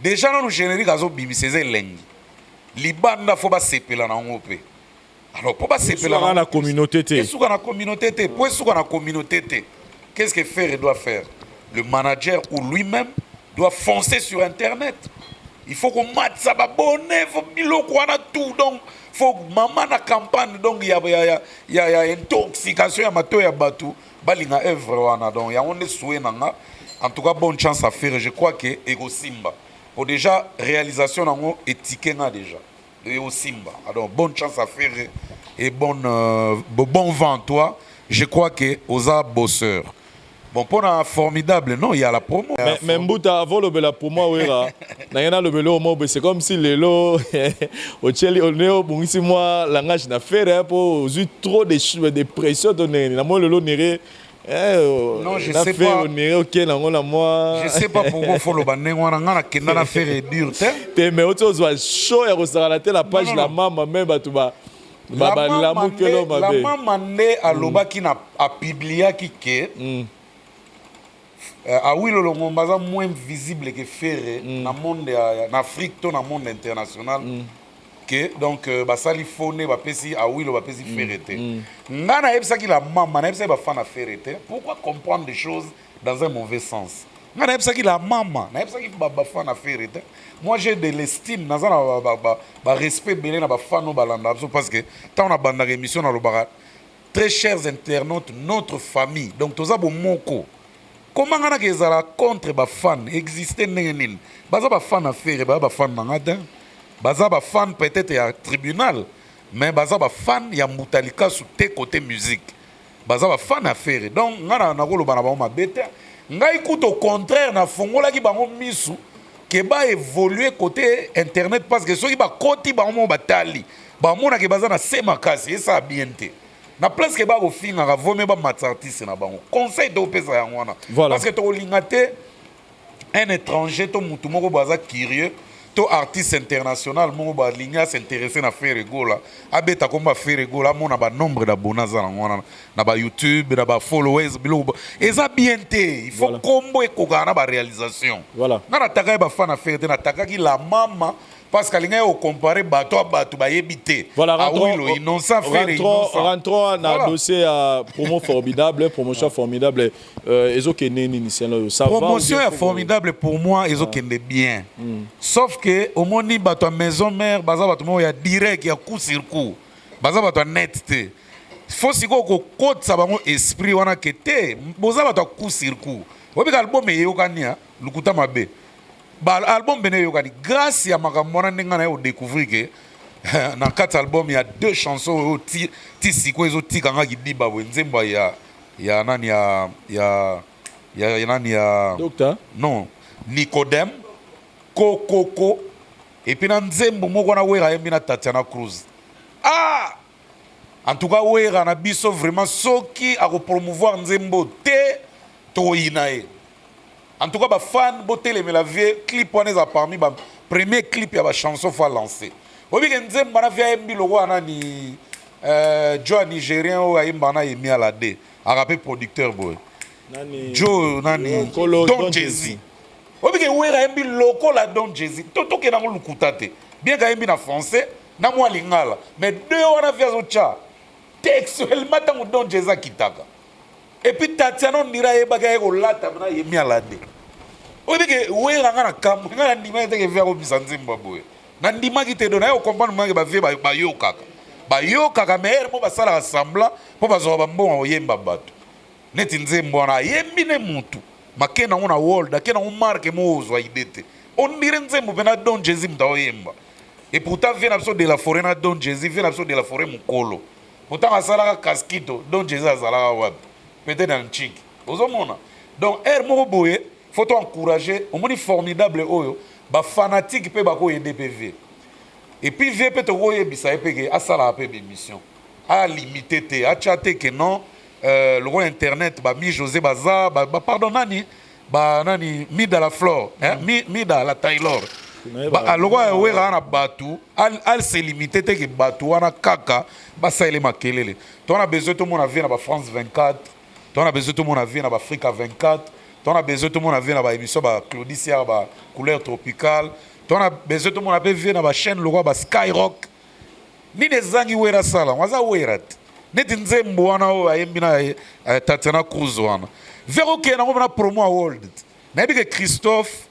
déjà na no générique azo bimiseze lengi libanda faut ba sepela na ngo pe alors pour ba sepela na la communauté te esuka na communauté te pour esuka na communauté te qu'est-ce que faire doit faire le manager ou lui-même doit foncer sur internet il faut qu'on mate ça ba bonne faut biloko wana tout donc faut maman na campagne donc il y a intoxication ya mato ya batu balinga œuvre wana donc ya on est souhait nanga en tout cas bonne chance à faire je crois que Ego Simba pour déjà réalisation nango étiquette na déjà Ego Simba alors bonne chance à faire et bon vent toi je crois que osa bosseur bon pour un formidable non il y a la promo mais Mbuta avant le promo wera na yana le belo mo c'est comme si lelo au cheli au neo bungisi moi langage na faire pour trop de pression donné na mo lelo nere non je sais pas je sais pas pourquoi faut le banner wana ngana kenda na faire dur te mais auto soit chaud ya resarala la page la maman même batuba la maman ne alobaki na a publier ki ke oui le ngomba moins visible que faire na monde en Afrique to na monde international que donc basali fone ba pesi oui le ba pesi ferete ngana yebsa ki la maman na yebsa ba fana ferete pourquoi comprendre des choses dans un mauvais sens ngana yebsa ki la maman na yebsa ki ba fana ferete moi j'ai de l'estime na za ba respect belé na ba fano balanda parce que tant on a banda émission na lobara très chers internautes notre famille donc toza bo moko comment ngana ke zala contre ba fan exister nini baza ba fan affaire ba fan ngada baza ba fan peut-être ya tribunal mais baza ba fan ya Mutalika sous tes côté musique baza ba fan affaire donc ngana na kolo bana ba ma bete ngai kuto au contraire na fongola ki bango misu ke ba évoluer côté internet parce que soki ba koti ba mo batali ba mona ke baza na sema kasi ça bien te na place que ba ko finga ka vome ba matartiste na bango conseil de pesa ya ngwana parce que to lingate un étranger to mutu moko baza curieux to artiste international moko ba linga s'intéresser na faire gola abeta komba faire gola mona ba nombre d'abonnés za ngwana na ba YouTube na ba followers bilo eza bien te il faut combo ekokana ba réalisation voilà na taka ba fana faire te na taka ki la mama parce que l'ingé au comparé bateau à bateau bah éviter voilà rentrons dans dossier à promo formidable promotion formidable promotion formidable pour moi ils ont bien sauf que au moins ni bateau maison mère baza bateau il y a direct il y a coup sur coup baza bateau net te faut si ko côte ça bango esprit wana kete boza bateau coup sur coup obi album yokania lukuta mabe album bene yokani grâce ya makamona ndinga na yo découvrir que dans 4 albums il y a 2 chansons ti siko ezo tika nga kidiba nzemba ya nani ya Il y a nani ya Docteur. non Nicodème Kokoko et puis na nzembo moko na wera yembi na Tatiana Cruz. Ah, en tout cas wera na biso vraiment soki a promouvoir nzembo te to inae. En tout cas ba fan botelé mais la vie clip on est parmi ba premier clip ya ba chanson fa lancer. Obi ke nzembo na via yembi logo anani Joe Nigérien o ayimba na yemi ala de. A rappel producteur boy. Nani Joe nani Don Jay-Z. Obi ke wera yembi loko la Don Jay-Z. Toto ke na lukuta te. Bien ka yembi na français na moi lingala. Mais deux wana via zo cha. Textuellement tango Don Jay-Z kitaka. Et puis Tatiana ndira yeba ka yeko lata na yemi ala de. Obi ke wera ngana kambu ngana ndima te ke via ko bisanzimba boy. Na ndima ki te dona yo comprendre mangi ba vie ba yo kaka. Ba yo kaka mer mo ba sala rassembla po ba zo ba mbongo yemba bato. Neti nzembo na yembi ne mutu. Makena una world, akena un marque mozo idete. On dirait nzembo bena Don Jay-Z mtao yemba. Et pourtant vient absolument de la forêt na Don Jay-Z, vient absolument de la forêt mukolo. Pourtant asala casquito, Don Jay-Z asala wab. Peut-être dans chic. Ozomona. Donc moko boye, faut encourager, on moni formidable oyo, ba fanatique pe ba ko DPV. Et puis VP to ko yebisa epeke asala pe émission. A limité te, a chatter que non. Le roi internet ba mi José Baza ba pardon nani ba nani Mida la Flore hein Mida la Taylor ba le roi wera na batu al se limité te que batu wana kaka ba ça ele makelele tu on a besoin tout le monde vient na ba France 24 tu on a besoin tout le monde vient na ba Africa 24 tu on a besoin tout le monde vient na ba émission ba Claudicia ba couleur tropicale tu on a besoin tout le monde vient na ba chaîne le roi ba Skyrock ni nezangi wera sala waza wera neti nzembo wana o ayembi na Tatiana Cruz wana vero ke na ngoma na promo world na yebi ke Christophe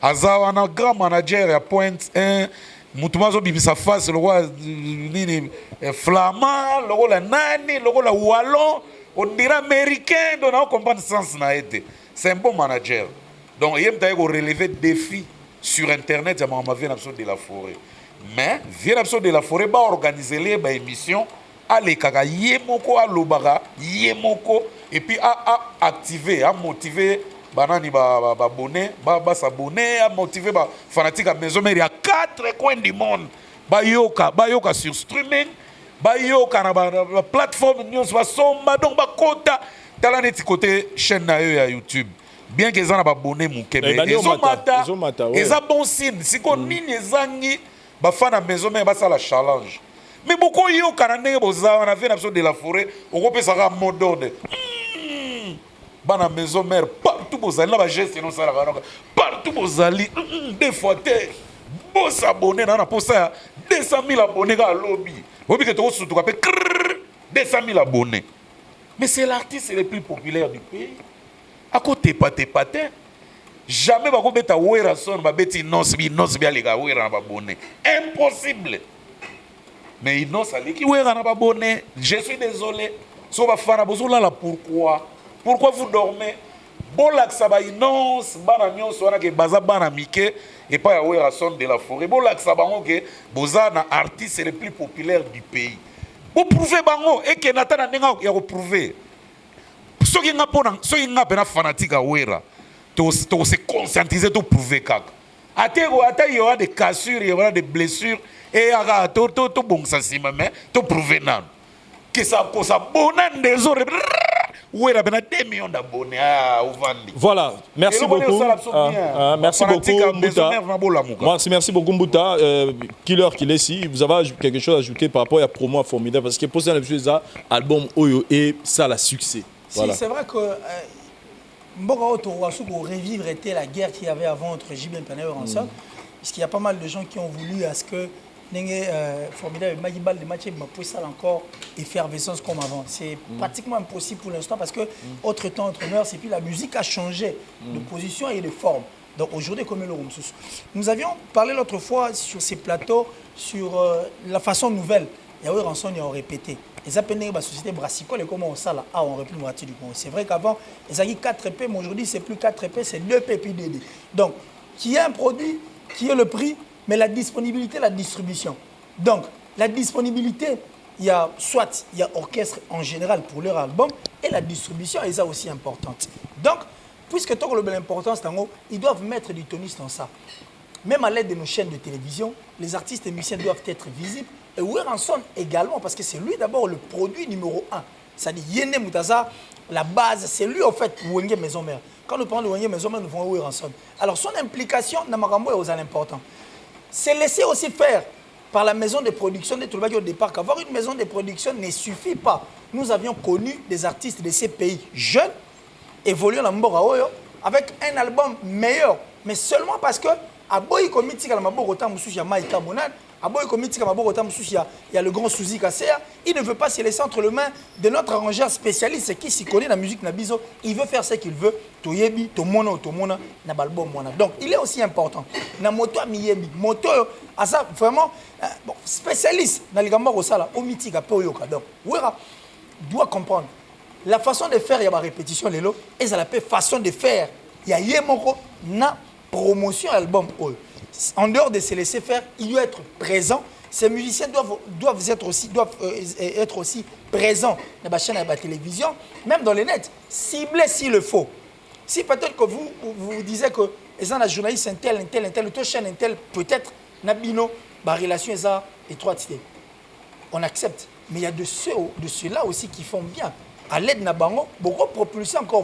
aza wana grand manager ya Point 1 mutu mazo bibisa face lo kwa nini flamand lo la nani lo la wallon on dirait américain donc on comprend le sens na été c'est un bon manager donc yem ta ko relever défi sur internet ya mama vient absolument de la forêt mais vient absolument de la forêt ba organiser les ba émission allez kaka yemoko alobaka yemoko et puis à activer à motiver banani ba abonné ba s'abonner à motiver ba fanatique à maison mère à 4 coins du monde ba yoka sur streaming ba yoka na ba plateforme news ba somba donc ba kota tala neti côté chaîne na yo ya YouTube bien que ezana ba abonné mukebe ezomata eza bon signe siko nini ezangi ba fana maison mère ba ça la challenge. Mais beaucoup de gens qui ont fait de la forêt, on peut faire un mot d'ordre. Dans la maison mère, partout vous allez, partout vous allez, des fois, vous s'abonnez, pour ça, 200 000 abonnés à lobby. Vous voyez que vous avez 200 000 abonnés. Mais c'est l'artiste le plus populaire du pays. À côté, paté. Jamais vous avez un son, vous avez un abonné. Impossible. Mais ils n'ont pas dit je suis désolé. Pourquoi vous dormez? Bon, là, ça va innonce, bananion, soit que baza banamike, et pas à ouer à son de la forêt. Bon, là, ça va que Bozana, artiste le plus populaire du pays. Vous prouvez, bango, et que Nathan n'a pas prouvé. Ceux qui n'ont pas fanatique à ouera, tu se conscientiser, tu prouver kaka. Il y aura des cassures, il y aura des blessures. Et tout bon ça si mais tout prouver non que ça bonne des autres où il y a 2 millions d'abonnés voilà merci beaucoup merci beaucoup merci beaucoup Mbouta Killer qui est ici vous avez quelque chose à ajouter par rapport à la promo formidable parce que pour ça album Oyo et ça la succès voilà. Si, c'est vrai que Mboka revivre était la guerre qu'il y avait avant entre JB et Panayo ensemble parce qu'il y a pas mal de gens qui ont voulu à ce que formidable, Magibal de match pour ça encore effervescence comme avant. C'est pratiquement impossible pour l'instant parce que autre temps, autre mœurs, et puis la musique a changé de position et de forme. Donc aujourd'hui, comme le Rumsus. Nous avions parlé l'autre fois sur ces plateaux sur la façon nouvelle. Il y a eu rançon, il y a répété. Les appels la société brassicole et comment on ça là, on aurait pu le moitié du Congo. C'est vrai qu'avant, ils avaient 4 épées, mais aujourd'hui, c'est plus 4 épées, c'est 2 épées puis 2 dés. Donc, qui est un produit, qui est le prix, mais la disponibilité, la distribution. Donc, la disponibilité, il y a orchestre en général pour leur album, et la distribution est ça aussi importante. Donc, puisque tant que l'importance, ils doivent mettre du tonus dans ça. Même à l'aide de nos chaînes de télévision, les artistes et musiciens doivent être visibles. Et Weranson également, parce que c'est lui d'abord le produit numéro 1. C'est-à-dire Yende Moutaza, la base, c'est lui en fait, Wenge Maison Mère. Quand nous parlons de Wenge Maison Mère, nous voyons Weranson. Alors son implication dans Marambo est aux importants. C'est laissé aussi faire par la maison de production de Toulbaki au départ. Qu'avoir une maison de production ne suffit pas. Nous avions connu des artistes de ces pays jeunes, évoluant dans Mbora Oyo, avec un album meilleur, mais seulement parce que Aboy Komitika la Maboro Tamoussou ya Maïka Monan, Aboy Komitika Maboro Tamoussou il y a le grand Souzi Kasea, il ne veut pas se laisser entre les mains de notre arrangeur spécialiste qui s'y connaît dans la musique Nabizo, il veut faire ce qu'il veut, Toyebi, Tomona, na balbom Mona. Donc il est aussi important. Na moto Miyebi, moto asa vraiment bon, spécialiste dans les gambas Rosala, Omitika Poyoka. Donc Wera doit comprendre la façon de faire, il y a ma répétition lélo, et ça la façon de faire. Il y a Yemoko na promotion album. En dehors de se laisser faire, il doit être présent. Ces musiciens doivent être aussi présents dans la chaîne et la télévision, même dans les nets, ciblés s'il le faut. Si peut-être que vous disiez que les journalistes un tel, toute chaîne un tel, peut-être Nabino, la relation est étroite. On accepte. Mais il y a de ceux-là aussi qui font bien. À l'aide de Nabango, beaucoup propulser encore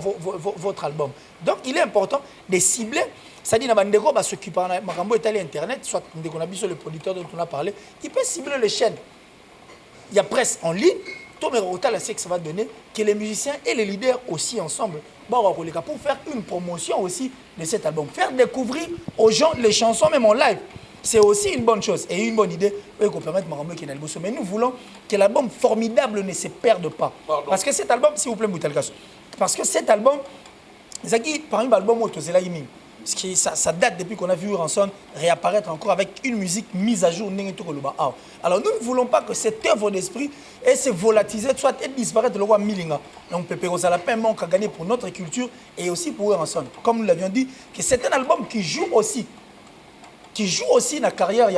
votre album. Donc il est important de cibler. C'est-à-dire que Ndeko va s'occuper de Marambo étalé Internet, soit Ndeko Nabiso, le producteur dont on a parlé, il peut cibler les chaînes. Il y a presse en ligne, tout le monde sait que ça va donner, que les musiciens et les leaders aussi ensemble, pour faire une promotion aussi de cet album. Faire découvrir aux gens les chansons, même en live. C'est aussi une bonne chose et une bonne idée pour permettre Marambo qui est dans le. Mais nous voulons que l'album formidable ne se perde pas. Pardon. Parce que cet album, s'il vous plaît, Moutalgas, parce que cet album, Zaki, parmi les albums, ça date depuis qu'on a vu Ranson réapparaître encore avec une musique mise à jour. Alors nous ne voulons pas que cette œuvre d'esprit se volatiliser, soit disparaître le roi Milinga. Donc Pépé Rosalapin manque à gagner pour notre culture et aussi pour Ranson. Comme nous l'avions dit, que c'est un album qui joue aussi dans la carrière.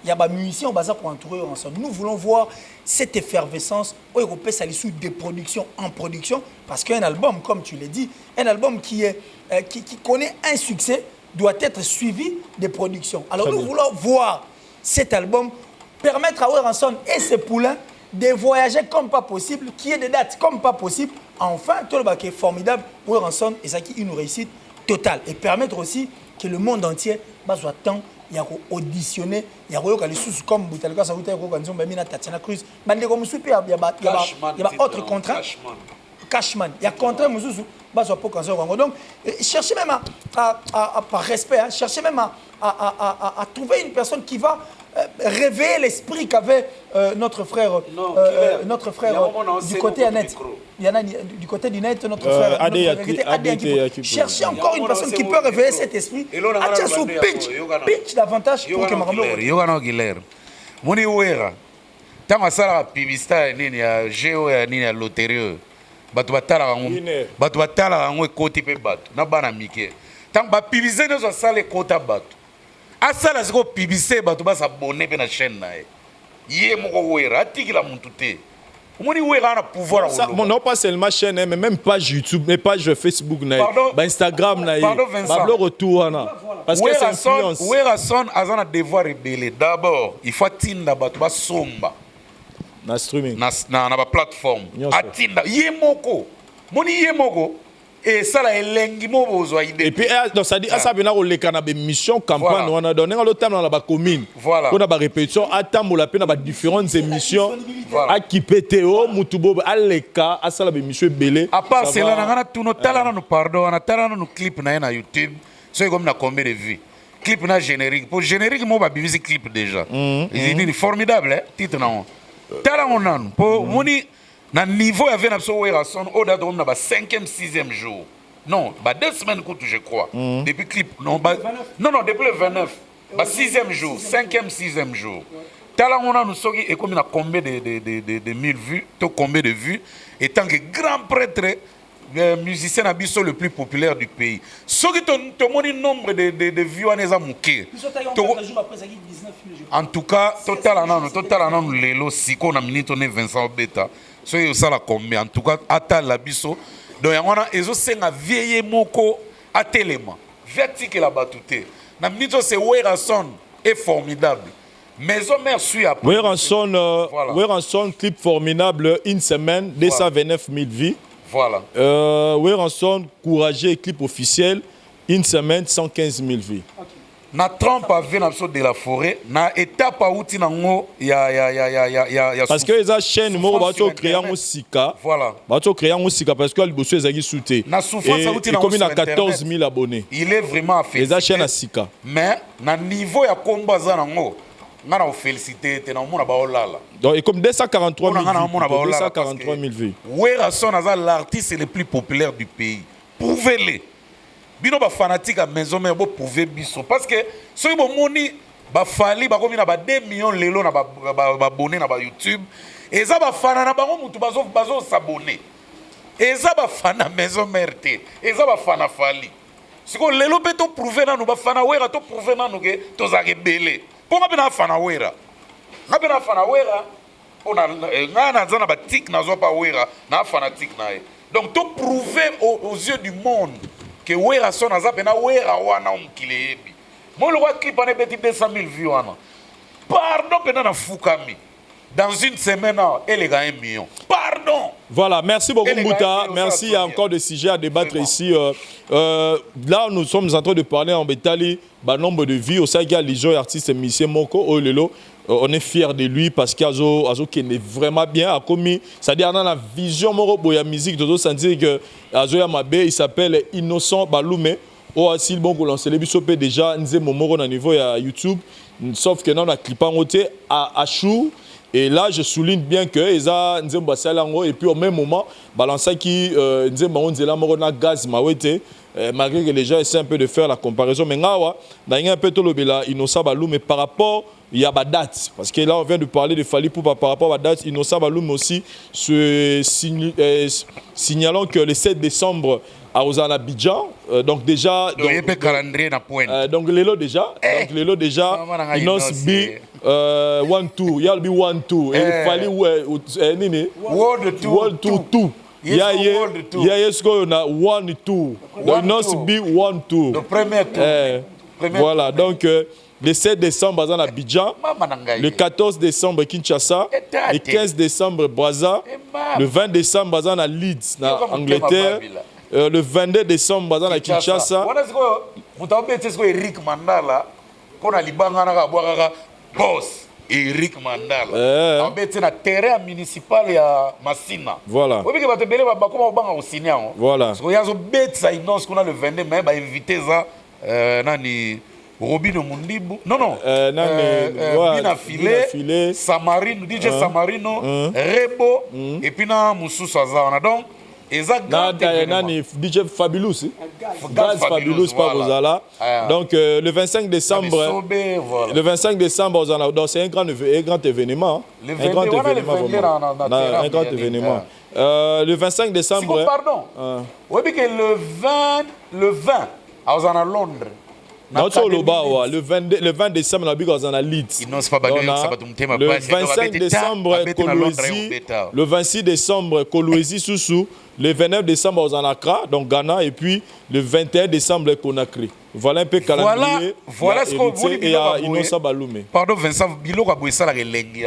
Il y a des musiciens pour entourer ensemble. Nous voulons voir cette effervescence au Européen, ça sous des productions en production, parce qu'un album, comme tu l'as dit, un album qui connaît un succès doit être suivi des productions. Alors nous voulons voir cet album permettre à Weranson et ses poulains de voyager comme pas possible, qu'il y ait des dates comme pas possible. Enfin, tout le qui est formidable pour Weranson et ça qui est une réussite totale. Et permettre aussi que le monde entier soit tant. Il y a auditionné, il y a des sous comme Boutalika, ça a été Tatiana Cruz, il y a autre contrat. Cashman. Il y a contrat, donc cherchez même par respect, cherchez même à trouver une personne qui va réveiller l'esprit qu'avait notre frère du côté net. Il y en a du côté du net, notre frère. Cherchez encore une personne qui peut réveiller cet esprit. Pitch davantage pour que Marambo. Yogano Guilherme. Moni Ouera. Tant que ça, la publicité, il y a géo, il y a loterie. Batu batala ngo côté pe batu na bana mike tant ba publicité no ça les quota batu asala ziko publicité batu ba s'abonner pe na chaîne na ye moko wera tikila muntu te omoni wera na pouvoir non pas seulement chaîne mais même page YouTube mais page Facebook na Instagram na ba le retour na parce que c'est influence Weranson azana devoir rebeller d'abord il faut tinda batu ba somba na streaming na ba plateforme atinda yemoko moni yemoko et ça la elengi mo bozwa idée et puis donc ça dit ça bena ko lekana be mission campagne on a donné le temps dans la commune on a ba répétition atambola pe na ba différentes émissions a kipeteo mutubo aleka asala be mission belé à part cela na ngana tuno tala na pardon na tala na clip na YouTube c'est comme na combien de vues clip na générique pour générique mo ba bibisi clip déjà il est formidable hein titre na tala on pour moni na niveau avait na so Weranson au date on na ba 5e 6e jour non ba 2 semaines coûte je crois depuis clip non depuis le 29 ba 6e jour 5e 6e jour tala on nous soki et comme na combien de 1000 vues to combien de vues et tant que grand prêtre musicien abisso le plus populaire du pays soki to moni nombre de vues en eza muke en tout cas total anano lelo siko na minute on est Vincent Beta soki osala combien en tout cas ata la biso donc yangona ezo senga vieille moko atelema viatikela bato te na minute c'est Werason est formidable maison mère suit après Werason clip formidable une semaine 229 000 vies voilà Werason courageux clip officiel une semaine 115 000 vies na Trump avait na de la forêt na étape outi nango ya parce que les chaîne moko bato créer en sika voilà bato créer en sika parce que liboso ezaki souté na souffrance outi na comme na 14 000 abonnés il est vraiment affecté les chaîne à sika mais na niveau ya combat za nango ngana o féliciter te na mona ba olala donc et comme 243 000 vues Werason aza l'artiste le plus populaire du pays prouvez-le bino ba fanatique à maison mais bo prouver biso parce que soki bo moni ba fali ba komi na ba 2 millions lelo na ba abonné na ba YouTube eza ba fana na bango mutu bazo s'abonner eza ba fana maison merte eza ba fana fali siko lelo pe to prouver na no ba fana wera to prouver na no ke to za rebelle po ngabe na fana wera ona ngana zana ba tik na zo pa wera na fanatique na e donc to prouver aux yeux du monde que Werason aza pena wera wana umkilebi moi le roi clip en ebeti 200 000 vues wana pardon pena na fukami dans une semaine elle est 1 million pardon voilà merci beaucoup Mbouta merci il y a encore des sujets à débattre vraiment. Ici là nous sommes en train de parler en Betali nombre de vies au Saga Lijon artiste musicien Moko Olelo on est fiers de lui parce qu'Azo qui est vraiment bien a commis c'est-à-dire dans la vision moro boya musique de sentir que Azo Yamabe il s'appelle Innocent Balume au asil bon lancer les bisopé déjà nze momoro na niveau ya YouTube sauf que non on a clip en côté à Chou et là je souligne bien que eza nze mbasalango et puis au même moment balança qui nze maonzela moro na gaz mawete malgré que les gens essaient un peu de faire la comparaison mais ngawa dans un peu tout le bela Innocent Balume par rapport il y a des dates parce que là on vient de parler de Fally Poupa par rapport à la date Innocent Balume aussi signalant que le 7 décembre à Ozana Abidjan donc déjà donc calendrier na point donc lelo déjà Innocent B one two yal be one two et Fally nini world tour two ya ce qu'on a one tour donc Innocent B one tour le premier tour voilà donc le 7 décembre à Abidjan, le 14 décembre Kinshasa, le 15 décembre Brazza, le 20 décembre à Leeds, en Angleterre, le 22 décembre à Kinshasa. Eric Mandala, boss Eric Mandala, en fait na terrain municipal ya Massina. Voilà. Voilà. Parce qu'il y a ce bête ça innonce qu'on a le 22 mai, bah invité ça nani Robino Mundibu. Non. Bina Filé, Samarino, DJ Samarino, Rebo, et puis na Moussou Sazana. Donc, nani DJ Fabulous. Gaz Fabulous par Ozala. Donc, le 25 décembre. Le 25 décembre, donc c'est un grand événement. Un grand événement. Le 25 décembre. Pardon. Oui, que le 20, à Londres. Non, le 20 décembre, on a vu qu'on a Leeds. Le 25 décembre, Kolwezi. Le 26 décembre, Kolwezi Soussou. Le 29 décembre, on a Accra, donc Ghana. Et puis le 21 décembre, Conakry. Voilà un peu calendrier. Voilà ce qu'on vous dit. Et à Innocent Balume. Pardon, Vincent, Bilo a boué ça la relengi.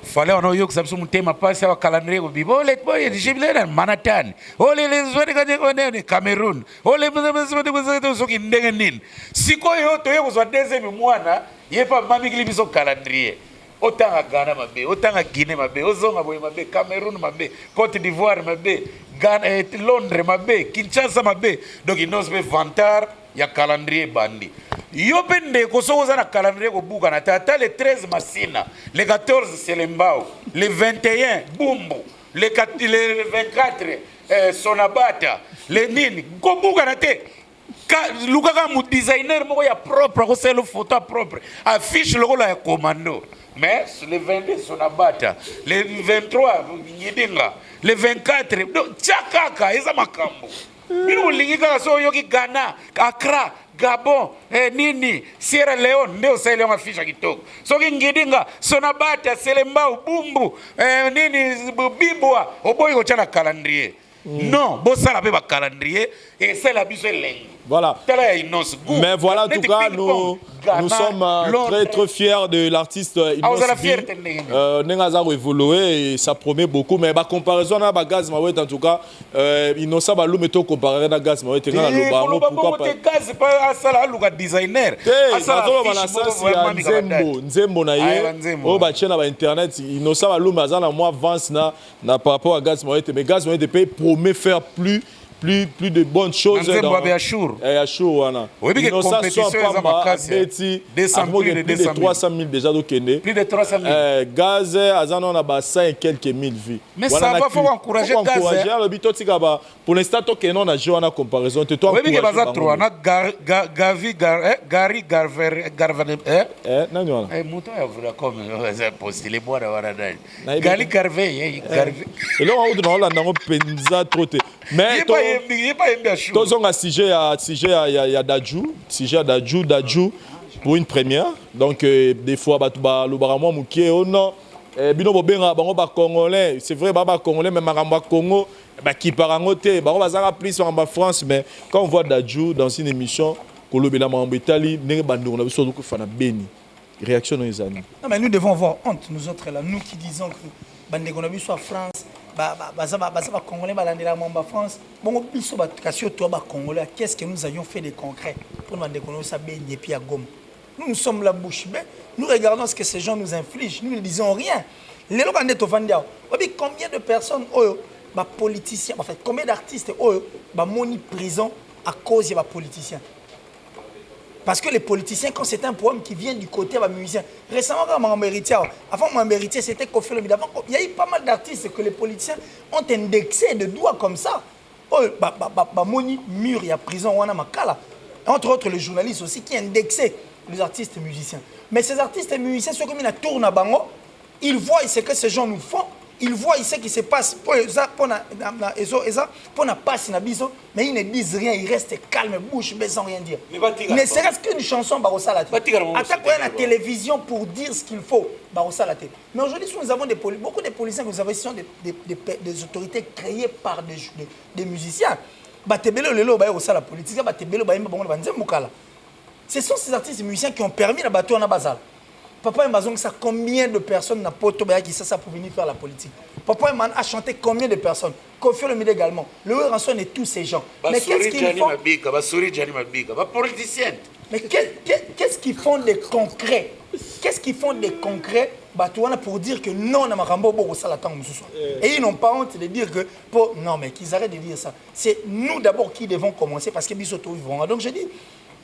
Fallait on a eu que ça me thème pas ça calendrier au bibo les boys j'ai vu là Manhattan les zones Cameroun les so ki ndengenin siko yo to yo zo deuxième mois na yepa mami ki biso calendrier autant à Ghana mabe autant à Guinée mabe ozonga boy mabe Cameroun mabe Côte d'Ivoire mabe Ghana Londres mabe Kinshasa mabe donc ils n'osent pas vantar ya calendrier bandi yo pende ko soza na calendrier ko buka na tata le 13 Massina le 14 Selembao le 21 Bumbu le 24 Sonabata le nini ko buka na te lukaka mu designer moko ya propre ko selo photo propre affiche le la commando mais le 22 Sonabata le 23 Ngidinga le 24 donc chakaka eza makambo bino lingika so yoki Ghana Accra Gabon nini Sierra Leone ndio sasa ile mafisha kitoko soki Ngidinga Sonabata Selembao Bumbu nini Bibwa oboyi kochana calendrier Non, bosala pe ba calendrier et c'est la biso lengi. Voilà. Mais voilà, en tout cas, nous sommes très, très fiers de l'artiste Inos B. Nengaza évolué et ça promet beaucoup. Mais par comparaison à Gaz Mawet, en tout cas, Inos Balou mettons comparé à Gaz Mawet. Pourquoi pas Gaz pas à la designer. Nzembo na ye. Oh bah tiens na internet, Inos Balou mazana moi avance na par rapport à Gaz Mawet. Mais Gaz Mawet promet faire plus de bonnes choses dans Achour. Oui, mais compétition plus de 300 000 déjà donc plus de 300 000 Gaz azana on a 100 et quelques mille vies. Mais ça va, faut encourager Gaz. Pour l'instant toi que non a joué en comparaison toi oui mais baza trop on a Gary Garvin nani wana muto ya vra comme c'est postulé moi na wana dani Gary Garvin et là on doit là nango penza trop mais tozonga sujet ya Dadju pour une première donc des fois batuba lobaramo mukie ono bino bobenga bango ba congolais c'est vrai ba congolais mais maramba Congo ba ki parangote bango bazanga plus en France mais quand on voit Dadju dans une émission kolobela mambo Italie ndenge bandongo na biso ko fana beni réaction nos amis. Non mais nous devons avoir honte nous autres là nous qui disons que bandeko na biso à France baza congolais balandela mamba France bongo biso bakasio to ba congolais qu'est-ce que nous avions fait de concret pour bandeko na biso benye puis à Goma. Nous sommes la bouche bée, nous regardons ce que ces gens nous infligent, nous ne disons rien. Les gens qui sont combien de personnes, politiciens, en fait, combien d'artistes ont moni prison à cause des politiciens? Parce que les politiciens, quand c'est un problème qui vient du côté des musiciens, récemment, quand avant Méritier, c'était Kofi Olomide. Il y a eu pas mal d'artistes que les politiciens ont indexé de doigts comme ça. Moni mur, il y a prison, wana makala. Entre autres, les journalistes aussi qui indexaient les artistes musiciens. Mais ces artistes et musiciens, ceux qui tournent à Bango, ils voient ce que ces gens nous font, ils voient ce qui se passe pour passe mais ils ne disent rien, ils restent calmes, bouche bée sans rien dire. Ne serait-ce qu'une chanson, Barossa attaque la télévision pour dire ce qu'il faut, Barossa la tête. Mais aujourd'hui, nous avons beaucoup de policiers que nous avons ici sont des autorités créées par des musiciens. Ce sont ces artistes et musiciens qui ont permis la bateau en Bazal. Papa Mbazong, ça combien de personnes n'a pas qui ça pour venir faire la politique. Papa Mban a chanté combien de personnes. Kofi Olomide également. Le Ranson et tous ces gens. Mais qu'est-ce qu'ils font? Mais qu'est-ce qu'ils font de concret? Qu'est-ce qu'ils font de concret pour dire que non, et ils n'ont pas honte de dire que non, mais qu'ils arrêtent de dire ça. C'est nous d'abord qui devons commencer parce que Bisoto vivons. Donc je dis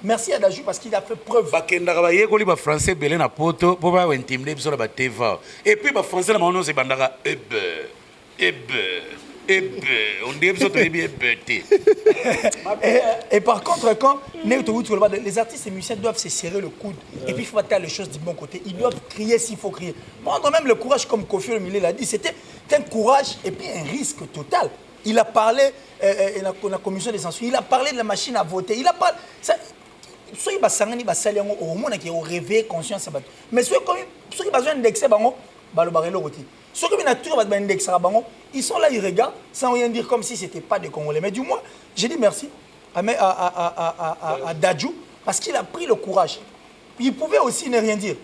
merci à Dadju parce qu'il a fait preuve. Français belé na poto pour pas intimider biso ba TV. Et puis ba français na manon c'est bandaka on dit biso to bien bêté. Et par contre quand les artistes et musiciens doivent se serrer le coude et puis il faut faire les choses du bon côté, ils doivent crier s'il faut crier. Prendre même le courage comme Kofi Olomide l'a dit, c'était un courage et puis un risque total. Il a parlé de la commission des censures, il a parlé de la machine à voter, il a parlé ceux qui basangani basali yango au monde qui ont réveillé conscience à battre mais ceux qui besoin d'indexer bango balobarelo roti ceux qui nature ba indexer bango ils sont là ils regardent sans rien dire comme si c'était pas des Congolais mais du moins j'ai dit merci à Dadju parce qu'il a pris le courage il pouvait aussi ne rien dire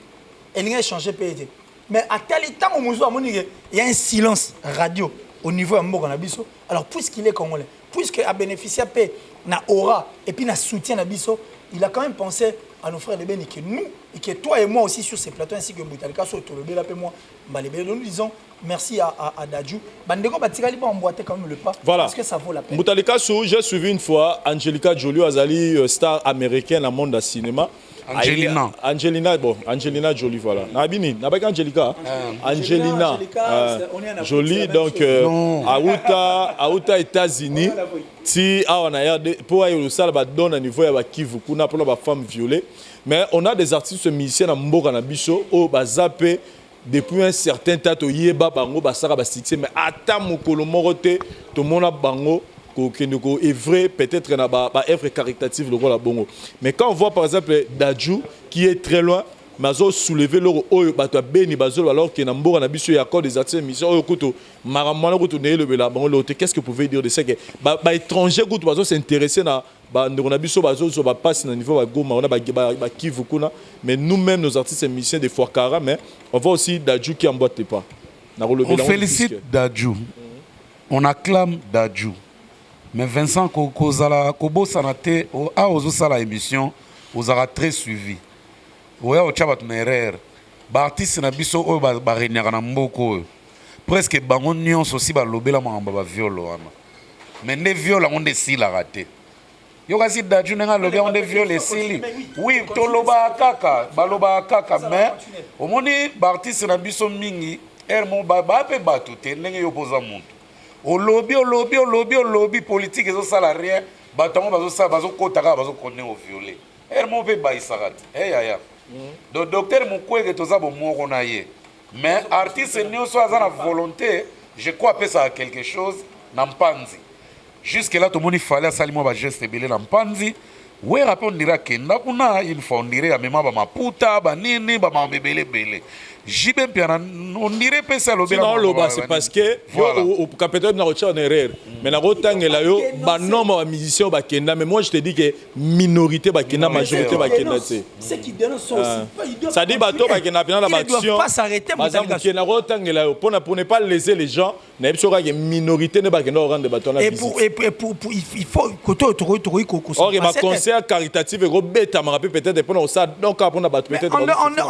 et il a changé PED mais à tel temps au Mouzo il y a un silence radio au niveau de Mboka Nabiso alors puisqu'il est Congolais puisqu'il a bénéficié na aura et puis na soutien Nabiso il a quand même pensé à nos frères de Ben et que nous, et que toi et moi aussi sur ces plateaux, ainsi que Moutalika, sur Tolobé, nous disons merci à Dadju. Bandeko Batikali va emboîter quand même le pas, voilà. Parce que ça vaut la peine. Moutalika, j'ai suivi une fois Angelina Jolie, Azali, star américaine dans le monde du cinéma. Angelina Jolie, voilà. Nabini, n'abek Angelica. Angelina Jolie, donc Aouta États-Unis. Si on a pour aller au salle donne à niveau ya Kivu kuna pour la femme violée, mais on a des artistes musiciens na mboka na biso au bazapé depuis un certain temps to yeba bango basara ba succès mais ata mokolo morote to mona bango ko est vrai peut-être na ba œuvre caritative le rôle la bongo. Mais quand on voit par exemple Dadju qui est très loin mais azo soulever leur oyo bato beni bazolo alors que namboka na biso ya accord des artistes émission oyo kuto maramwana kuto ne le bela bango lote. Qu'est-ce que vous pouvez dire de ça que ba étranger kuto bazo s'intéresser na ba ndeko na biso bazo so ba passe na niveau ba Goma on a ba Kivu kuna, mais nous-mêmes nos artistes et musiciens des Fouakara, mais on voit aussi Dadju qui emboîte pas. On félicite Dadju, on acclame Dadju, mais Vincent Kozala Kobo Sanate a ozo sala émission aux aura très suivi. Oya o chabat merer ba artiste na biso o ba renyaka na mboko presque bango nyonso aussi ba lobela mamba ba violo wana, mais ne violo on décide la rater. Yo kasi Dadju nga lobi on viole sili. Oui, toloba kaka, baloba kaka, mais au moni ba artiste na biso mingi ermo ba pe batute ndenge yo poza muntu. O lobby politique ezo sala rien, batango bazo kotaka bazo konne o violer. Ermo pe ba isarati. Ya. Donc docteur Mukwege toza bo moko na ye. Mais artiste nyonso azana volonté, je crois que ça a quelque chose na mpanzi. Jusque là, tout le monde il fallait saluer ma geste belé la mpanzi. Ouais, rappel on dirait que n'a une fois on dirait à même ma puta, ba nini, ba ma bébé belé. J'ibem piana, on dirait que ça le non, loba c'est parce que au capitaine na rocha en erreur. Mais na rotanga là yo, ba nombre de musiciens ba kenda, mais moi je te dis que minorité ba kenda, majorité ba kenda c'est. Ceux qui dénoncent sont aussi. Ça dit bateau ba kenda bien la action. Ils ne doivent pas s'arrêter. Par exemple, na rotanga là pour ne pas léser les gens, na biso ka minorité ne ba kenda au rang de bateau na visite. Et pour il faut koto toroyi ko. Or il ma concert caritatif et robeta me rappelle peut-être pour ça donc après on a battu peut-être. On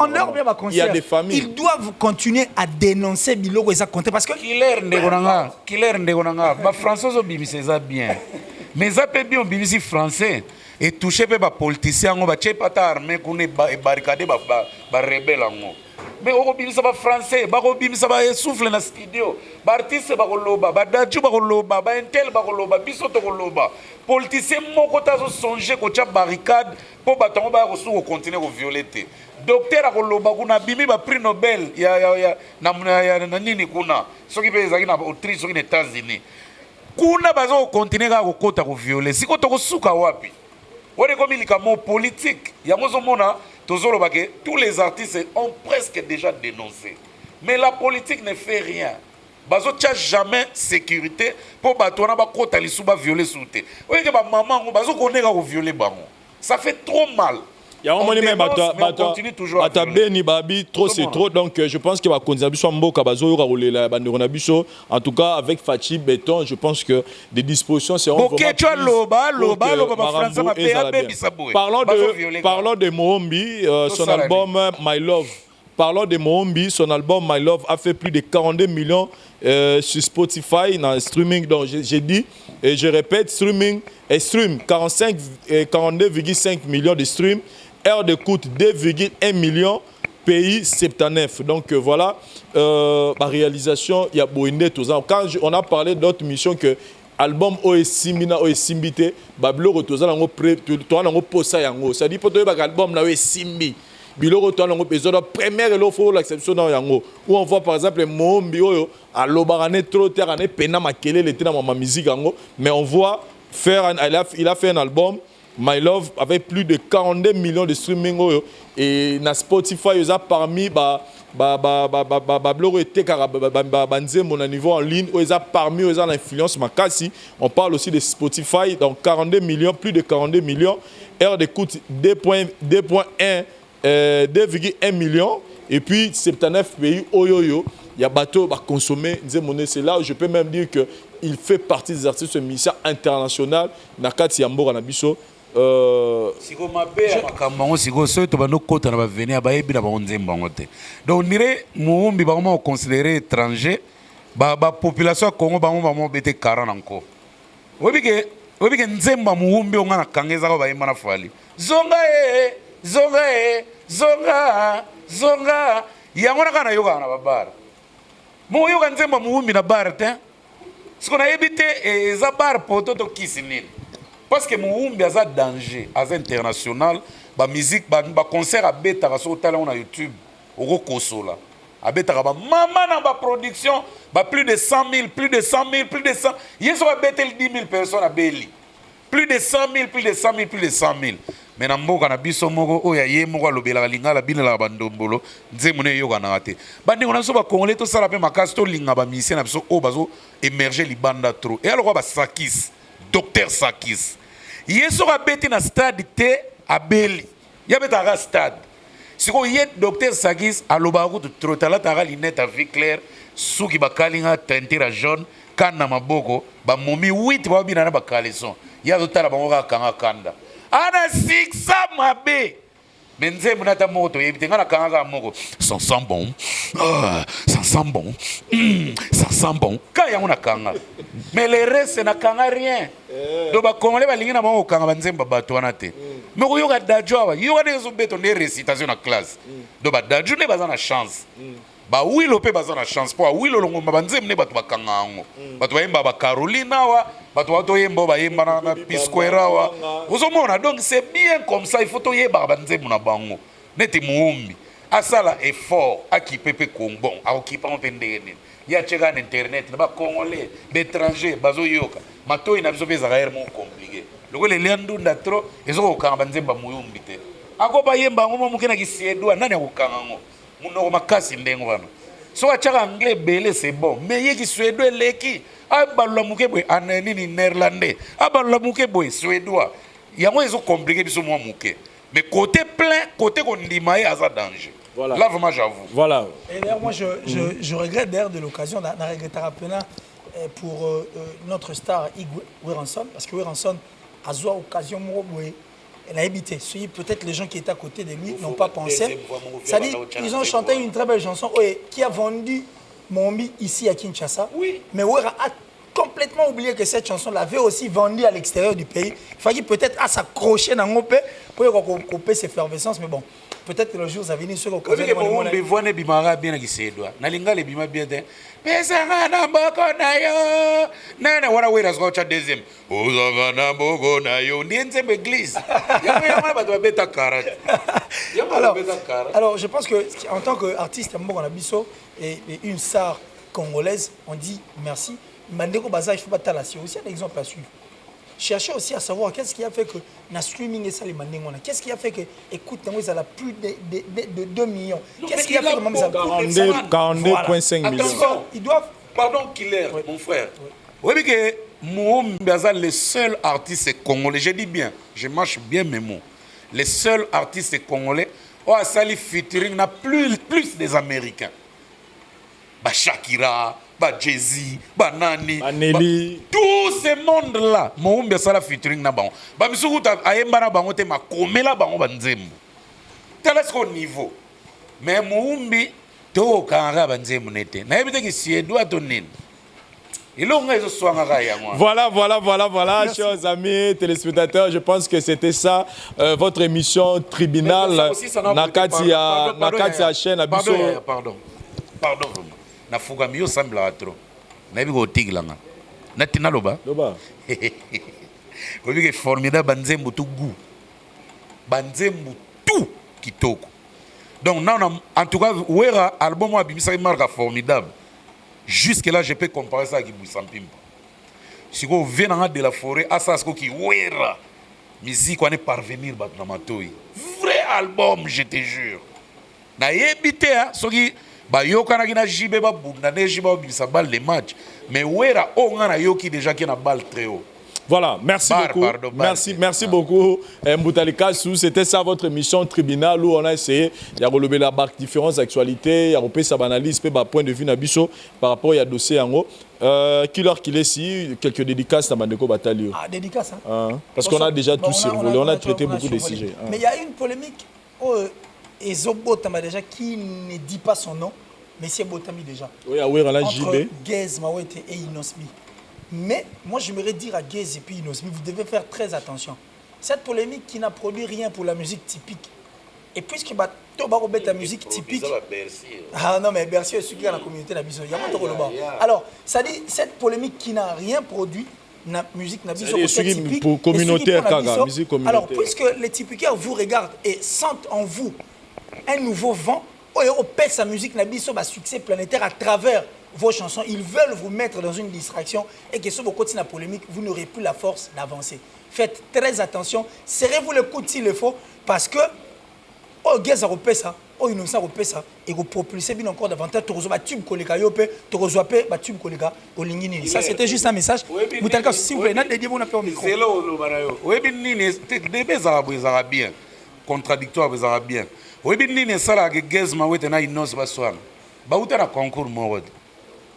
leur bien ma concert. Il y a des familles. Ils doivent continuer à dénoncer biloko eza compté parce que killer ndegonanga ba français zo bimisa eza bien mais ça peut bien bimisi français et toucher pe ba politicien ngo ba chepata armée kune ba barricade ba rebelle ngo mais o bimisa ba français ba bimisa ba souffle na studio ba artiste ba koloba ba Dadju ba koloba ba intel ba koloba biso to koloba politicien moko tazo songer ko cha barricade po batango ba ko su ko continuer ko violer te. Docteur akoloba kuna bimi ba prix Nobel ya na nini kuna soki pe ezaki na Autriche soki na États-Unis kuna bazo continuer ka kokota ko violer siko to kosuka wapi wone komi likamo politique ya mozo mona tozolo ba ke tous les artistes ont presque déjà dénoncé mais la politique ne fait rien bazo tcha jamais sécurité pour batona ba kota lisuba violer soute wone ke ba maman bazo koneka ko violer bango ça fait trop mal. Il y a un moment même à Beni Babi, trop c'est trop. Donc je pense que va continuer à Mboka Bazo la Banderonabiso. En tout cas avec Fachi Béton, je pense que des dispositions seront Parlons de Mohombi, son album My Love. Parlons de Mohombi, son album My Love a fait plus de 42 millions sur Spotify dans le streaming. Donc j'ai dit et je répète, stream 42,5 millions de streams. Heure d'écoute 2,1 millions, pays 79. Donc voilà, la réalisation, il y a Boindé tout ça. Quand on a parlé d'autres missions que album Oesimina Oesimbité, Bablo Toza nango pré toi nango posa yango. Ça dit pour toi album na Oesimbi. Biloko toi nango épisode première et l'offre l'exception dans yango. Où on voit par exemple Mohombi oyo à l'obarane trop terre ané pena makele l'été dans ma musique yango, mais on voit faire il a fait un album My Love avec plus de 42 millions de streaming et na Spotify ils a parmi blog était mon niveau en ligne ils a parmi ils a l'influence makasi. On parle aussi de Spotify donc 42 millions plus de 42 millions heure d'écoute 2,1 millions et puis 79 pays oyoyo il y a bateau à consommer c'est là où je peux même dire que il fait partie des artistes musiciens internationaux nakati yambo na biso siko mabe makambo siko so to bano kota na ba venir ba yebi na ba nzemba ngote donc nire Mohombi ba mo considéré étranger ba population Congo ba mo bete 40 encore obi ke nzemba Mohombi onga na kangeza ko ba yemba na fali zonga yango na kana yoga na babara mo yoga nzemba Mohombi na bar te siko na yebite eza bar poto to kisinini. Parce que Mohombi a un danger, a international, ba musique, ba concert à bêta sur talent na YouTube, au Kosola. A bêta ba maman na ba production, ba plus de 100 000, plus de 100 000, plus de 100. Hier so a bêta 10 000 personnes à Beli. Plus de 100 000, plus de 100 000, plus de 100 000. mais na mboka na biso moko oyo ye moko alobelaka lingala binelaka bandombolo nzembo ne eyokanaka te bandeko na biso bakongole tosala mpe makasi tolinga bamisien na biso oyo bazo émerge libanda trop e alokwa basakis docteur sakis ye soki abeti na stade te abeli ye abetaka stade sikoyo ye docteur sakis alobaka kutu trop talataka linete à vie claire suki bakalinga teinture jaune kana na maboko bamomi 8 babina na bakaleson ye azotala bango kaka kanga kanda ana 600 mabe mais nzembo nata moko toyebi te nga na kanga kaka moko ça sent bon ça sent bon ça sent bon ka yango na kanga mais le reste na kanga rien do bakongole balingi na bango kokanga banzembo bato wana te mais koyoka dajo awa yoka nde ezobeto nde récitation na classe do badajo nde baza na chance bawilo mpe baza na chance mpo awilo longomba banzembo nde bato bakanga yango bato bayemba bacaroline awa bato batoyemba oyo bayemba na pisquare awa ozomona donc c'est bien comme ça il faut toyebaka banzembo na bango neti moumbi asala effort akipe mpe bon akokipango mpe ndenge nini ye atyeka na internet na bacongolais baétranger bazoyoka matoi na biso mpe ezaka ere moko compliqué lokola elia ndunda trop ezokokanga banzembo bamuyumbi te ako bayemba yango mo moke na kisiedwa nani akokanga yango munoko makasi ndenge wana soki atyaka anglais ebele c'est bon mais ye kisuedwa eleki abalola moke boye nini néerlandais abalola moke boye suédois yango ezocomplike biso mwa moke mais côté plein côté kondima ye aza danger. Voilà. Là vraiment j'avoue. Voilà. Et d'ailleurs moi je regrette d'ailleurs de l'occasion d'un regrettar à peine pour notre star Igwe Weranson parce que Weranson a eu l'occasion de elle a habité. Peut-être les gens qui étaient à côté de lui n'ont pas pensé. C'est-à-dire ils ont chanté une très belle chanson qui a vendu Mombi ici à Kinshasa. Oui. Mais Wera a complètement oublié que cette chanson l'avait aussi vendue à l'extérieur du pays. Il fallait peut-être s'accrocher dans le pays pour couper cette effervescence. Mais bon, peut-être que le jour va venir sur l'occasion. Oui, mais on voit les bimara bien qui s'est doigt. Nalinga les bimara bien. Mais ça va na boko na yo. Nana wana wera zgocha deuxième. Oza na boko na yo. Nienze église. Yama ba doit beta karat. Alors je pense que en tant qu'artiste Mboko na biso et une star congolaise, on dit merci. Mandeko Baza, il faut pas t'aller. C'est aussi un exemple à suivre. Cherchez aussi à savoir qu'est-ce qui a fait que na streaming et ça les mandengona. Qu'est-ce qui a fait que écoute ils a plus de 2 millions. Qu'est-ce qui a fait que même ça 42,5 millions. Ils doivent pardon Killer mon frère. Oui mais que Moum Baza le seul artiste congolais, je dis bien, je marche bien mes mots. Les seuls artistes congolais ont sali featuring na plus des américains. Ba Shakira, ba Jay-Z, ba Nani, Nelly, tout ce monde là, Moumbi sala featuring na bango. Ba misuku ta ayemba na bango te makomela bango banzembo. Tel est au niveau. Mais Moumbi to kanga banzembo nete. Na yebite ki siedwa to nini. Voilà, chers amis téléspectateurs, je pense que c'était ça, votre émission Tribunal. Nakati à chaîne Abisso. Pardon. Na fuga miyo sambla atro. Na bigo tiglanga. Na tinaloba. Loba. Obi ke formidable banzembo tout goût. Banzembo tout kitoko. Donc en tout cas, Wera album a bimisa marque formidable. Jusque là je peux comparer ça avec Bousampimpa. Si vous venez de la forêt, à ça qui Wera musique on est parvenir na matoi. Vrai album, je te jure. Na yebité ce qui ba yoka na kina jibe ba bunda ne jiba bisa balle les matchs mais Wera on a yoki déjà qui na balle très haut. Voilà, merci beaucoup. Merci beaucoup, Mboutalika Sou. C'était ça votre émission Tribunal où on a essayé de relever la barque différentes actualités, de repérer sa analyse, par point de vue Nabiso par rapport à dossier en haut. Qu'il est ici, quelques dédicaces à Mandeko Batalio. Ah, dédicaces, hein? Parce qu'on a déjà tout survolé, on a traité beaucoup de sujets. Mais il y a une polémique. Ezobotama déjà qui ne dit pas son nom, mais c'est Botami déjà. Oui, on a entre Gez Mawete et Inosmi. Mais moi, j'aimerais dire à Gez et puis Inosmi, vous devez faire très attention. Cette polémique qui n'a produit rien pour la musique typique. Et puisque la musique typique... Ah non, mais Bercy est celui qui est dans la communauté de la musique. Alors, ça dit, cette polémique qui n'a rien produit, la musique n'a pas typique. Pour communautaire, musique communautaire. Alors, puisque les typiquaires vous regardent et sentent en vous un nouveau vent, au pète sa musique, n'a biso ba succès planétaire à travers vos chansons. Ils veulent vous mettre dans une distraction et que sur vos côtés de la polémique, vous n'aurez plus la force d'avancer. Faites très attention. Serrez-vous le coude s'il le faut parce que oh gaz à repérer ça, oh innocent repérer ça et vous propulsez bien encore davantage. Tu ba tube collègue yope, tu reçois ba tube collègue au lingini. Ça c'était juste un message. Vous t'inquiète s'il vous plaît, n'a dédié mon appel au micro. C'est là où le barayo. Oui bien nini, des arabes les arabiens contradictoire les arabiens. Oui bien nini ça là que gaz ma wete na inos baswan. Ba uta na concours morode.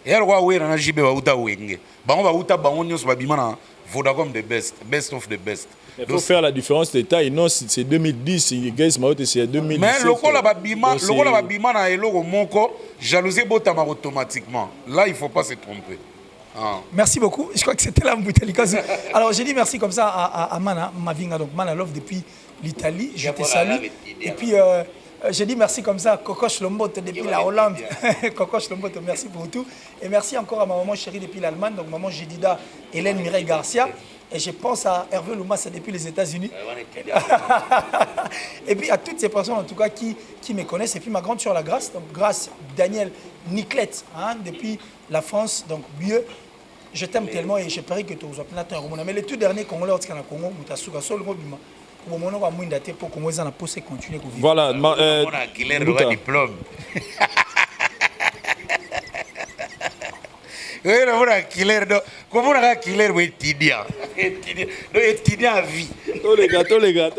Et alors ouais na jibe ba uta wenge. Ba on va uta ba on nyos ba bimana Vodacom the best of the best. Il faut faire la différence de taille. Non, c'est 2010, c'est 2017. Mais le col la bima na eloko moko, jalousie botama automatiquement. Là, il ne faut pas se tromper. Ah. Merci beaucoup. Je crois que c'était la Moutelika. Alors, j'ai dit merci comme ça à Mana Mavinga, donc Mana Love depuis l'Italie. Je te salue. Et puis, j'ai dit merci comme ça à Kokosh Lombote depuis la Hollande. Kokosh Lombote, merci pour tout. Et merci encore à ma maman chérie depuis l'Allemagne, donc maman Jedida Hélène Mireille Garcia. Et je pense à Hervé Loumassa depuis les États-Unis. Et puis à toutes ces personnes en tout cas qui me connaissent. Et puis ma grande sœur la Grâce, donc Grâce Daniel Niclette, hein, depuis la France, donc mieux. Je t'aime tellement et je parie que tu as plein de mais les tout derniers Congolais au Congo, Moutasuka, Sol Robima. Voilà, diplôme. Oui, on a killer. Comment on a killer ou étudiant? Étudiant à vie. Tous les gars,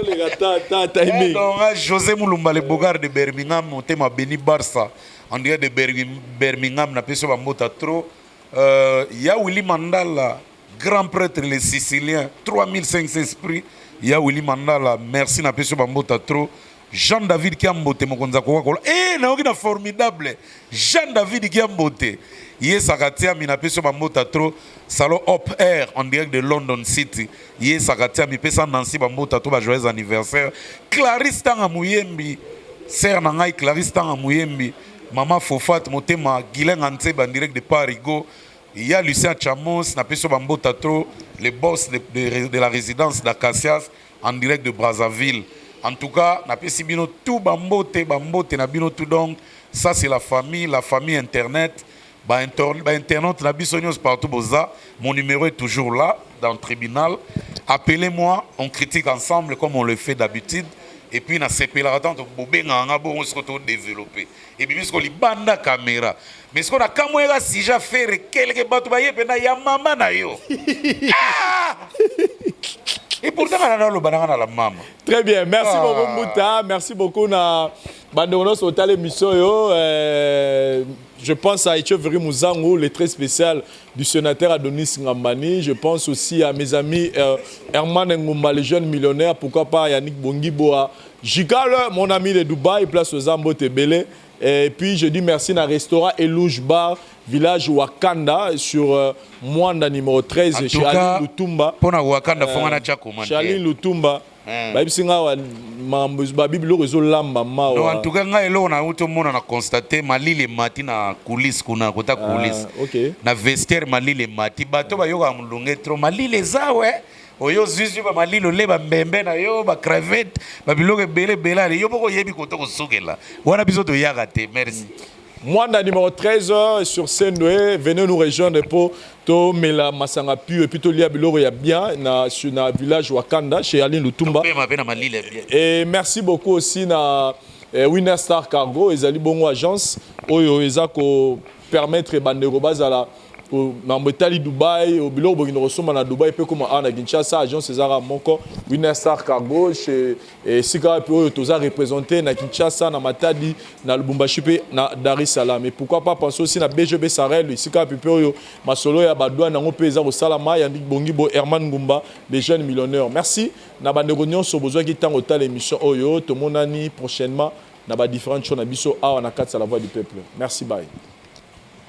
t'as aimé. Donc, José Moulumba, le Bogard de Birmingham, mon thème à Beni Barça. On dirait de Birmingham, n'a pas sur mota trop. Il y a Willy Mandala, grand prêtre les Siciliens, 3500 esprits. Il y a Willy Mandala, merci n'a pas sur mota trop. Jean-David Kiambote, mon konza Coca-Cola. Eh, n'a formidable. Jean-David Kiambote. Hier, Sakatia, mina peso bambota trop. Salon Hop Air en direct de London City. Hier, Sakatia, mi pesa Nancy bambota trop. Joyeux anniversaire. Clarisse Tanga Mouyembi. Sœur Nangai, Clarisse Tanga Mouyembi. Maman Fofat, Motema, Guilain Anteb en direct de Parigo. Il y a Lucien Chamos, n'a peso bambota trop. Le boss de la résidence d'Acacias en direct de Brazzaville. En tout cas, n'a pas si bino tout bambote na bino tout donc ça c'est la famille internet, internet na bisonios partout boza. Mon numéro est toujours là dans le tribunal. Appelez-moi, on critique ensemble comme on le fait d'habitude. Et puis na sepela attendre bobenga nga bon on se retrouve développer. Et puis puisqu'on li banda caméra. Mais ce qu'on a kamwera si j'ai fait quelque bato ba yepena ya mama na yo. Et pourtant, on a le banana la maman. Très bien, merci beaucoup Mouta, merci beaucoup na Bandonos au l'émission. Je pense à Etcheveri Mouzangou, le très spécial du sénateur Adonis Ngambani. Je pense aussi à mes amis Herman Ngumba, le jeune millionnaire. Pourquoi pas Yannick Bongiboa, Jigal, mon ami de Dubaï, place aux Zambo Tebele. Et puis je dis merci à restaurant Elouj Bar, village Wakanda, sur Mwanda numéro 13, chez Ali Lutumba. Pour Wakanda, il faut que chez Ali Lutumba. En tout cas, on a constaté Mali les mati na coulisses kuna kota coulisses. Na vestiaire Mali les mati bato ba yoga mulunge trop Mali les awe. Oyo zuzu ba Mali lo leba mbembe na yo ba crevette ba biloke bele belale yo boko yebi koto ko sukela. Wana biso to yaga te. Merci. Mwanda numéro 13 sur Sendoué, venez nous rejoindre pour to mela masanga pu et puis to lia biloro ya bien na village Wakanda chez Aline Lutumba. Et merci beaucoup aussi na Winner Star Cargo ezali bongo agence oyo ezako permettre bandeko bazala na mbetali Dubaï au biloko bokino resoma na Dubaï pe comme ana Kinshasa agence César Moko Winner Star Cargo chez Sika pe oyo toza représenté na Kinshasa na Matadi na Lubumbashi pe na Dar es Salaam. Et pourquoi pas penser aussi na BGB Sarel Sika pe oyo masolo ya badouane ngo pe za ko salama ya Yannick Bongibo Herman Ngumba les jeunes millionnaires. Merci na bandeko nyonso besoin ki tango ta l'émission oyo to monani prochainement na ba différentes choses na biso awa na 4 la voix du peuple. Merci bye.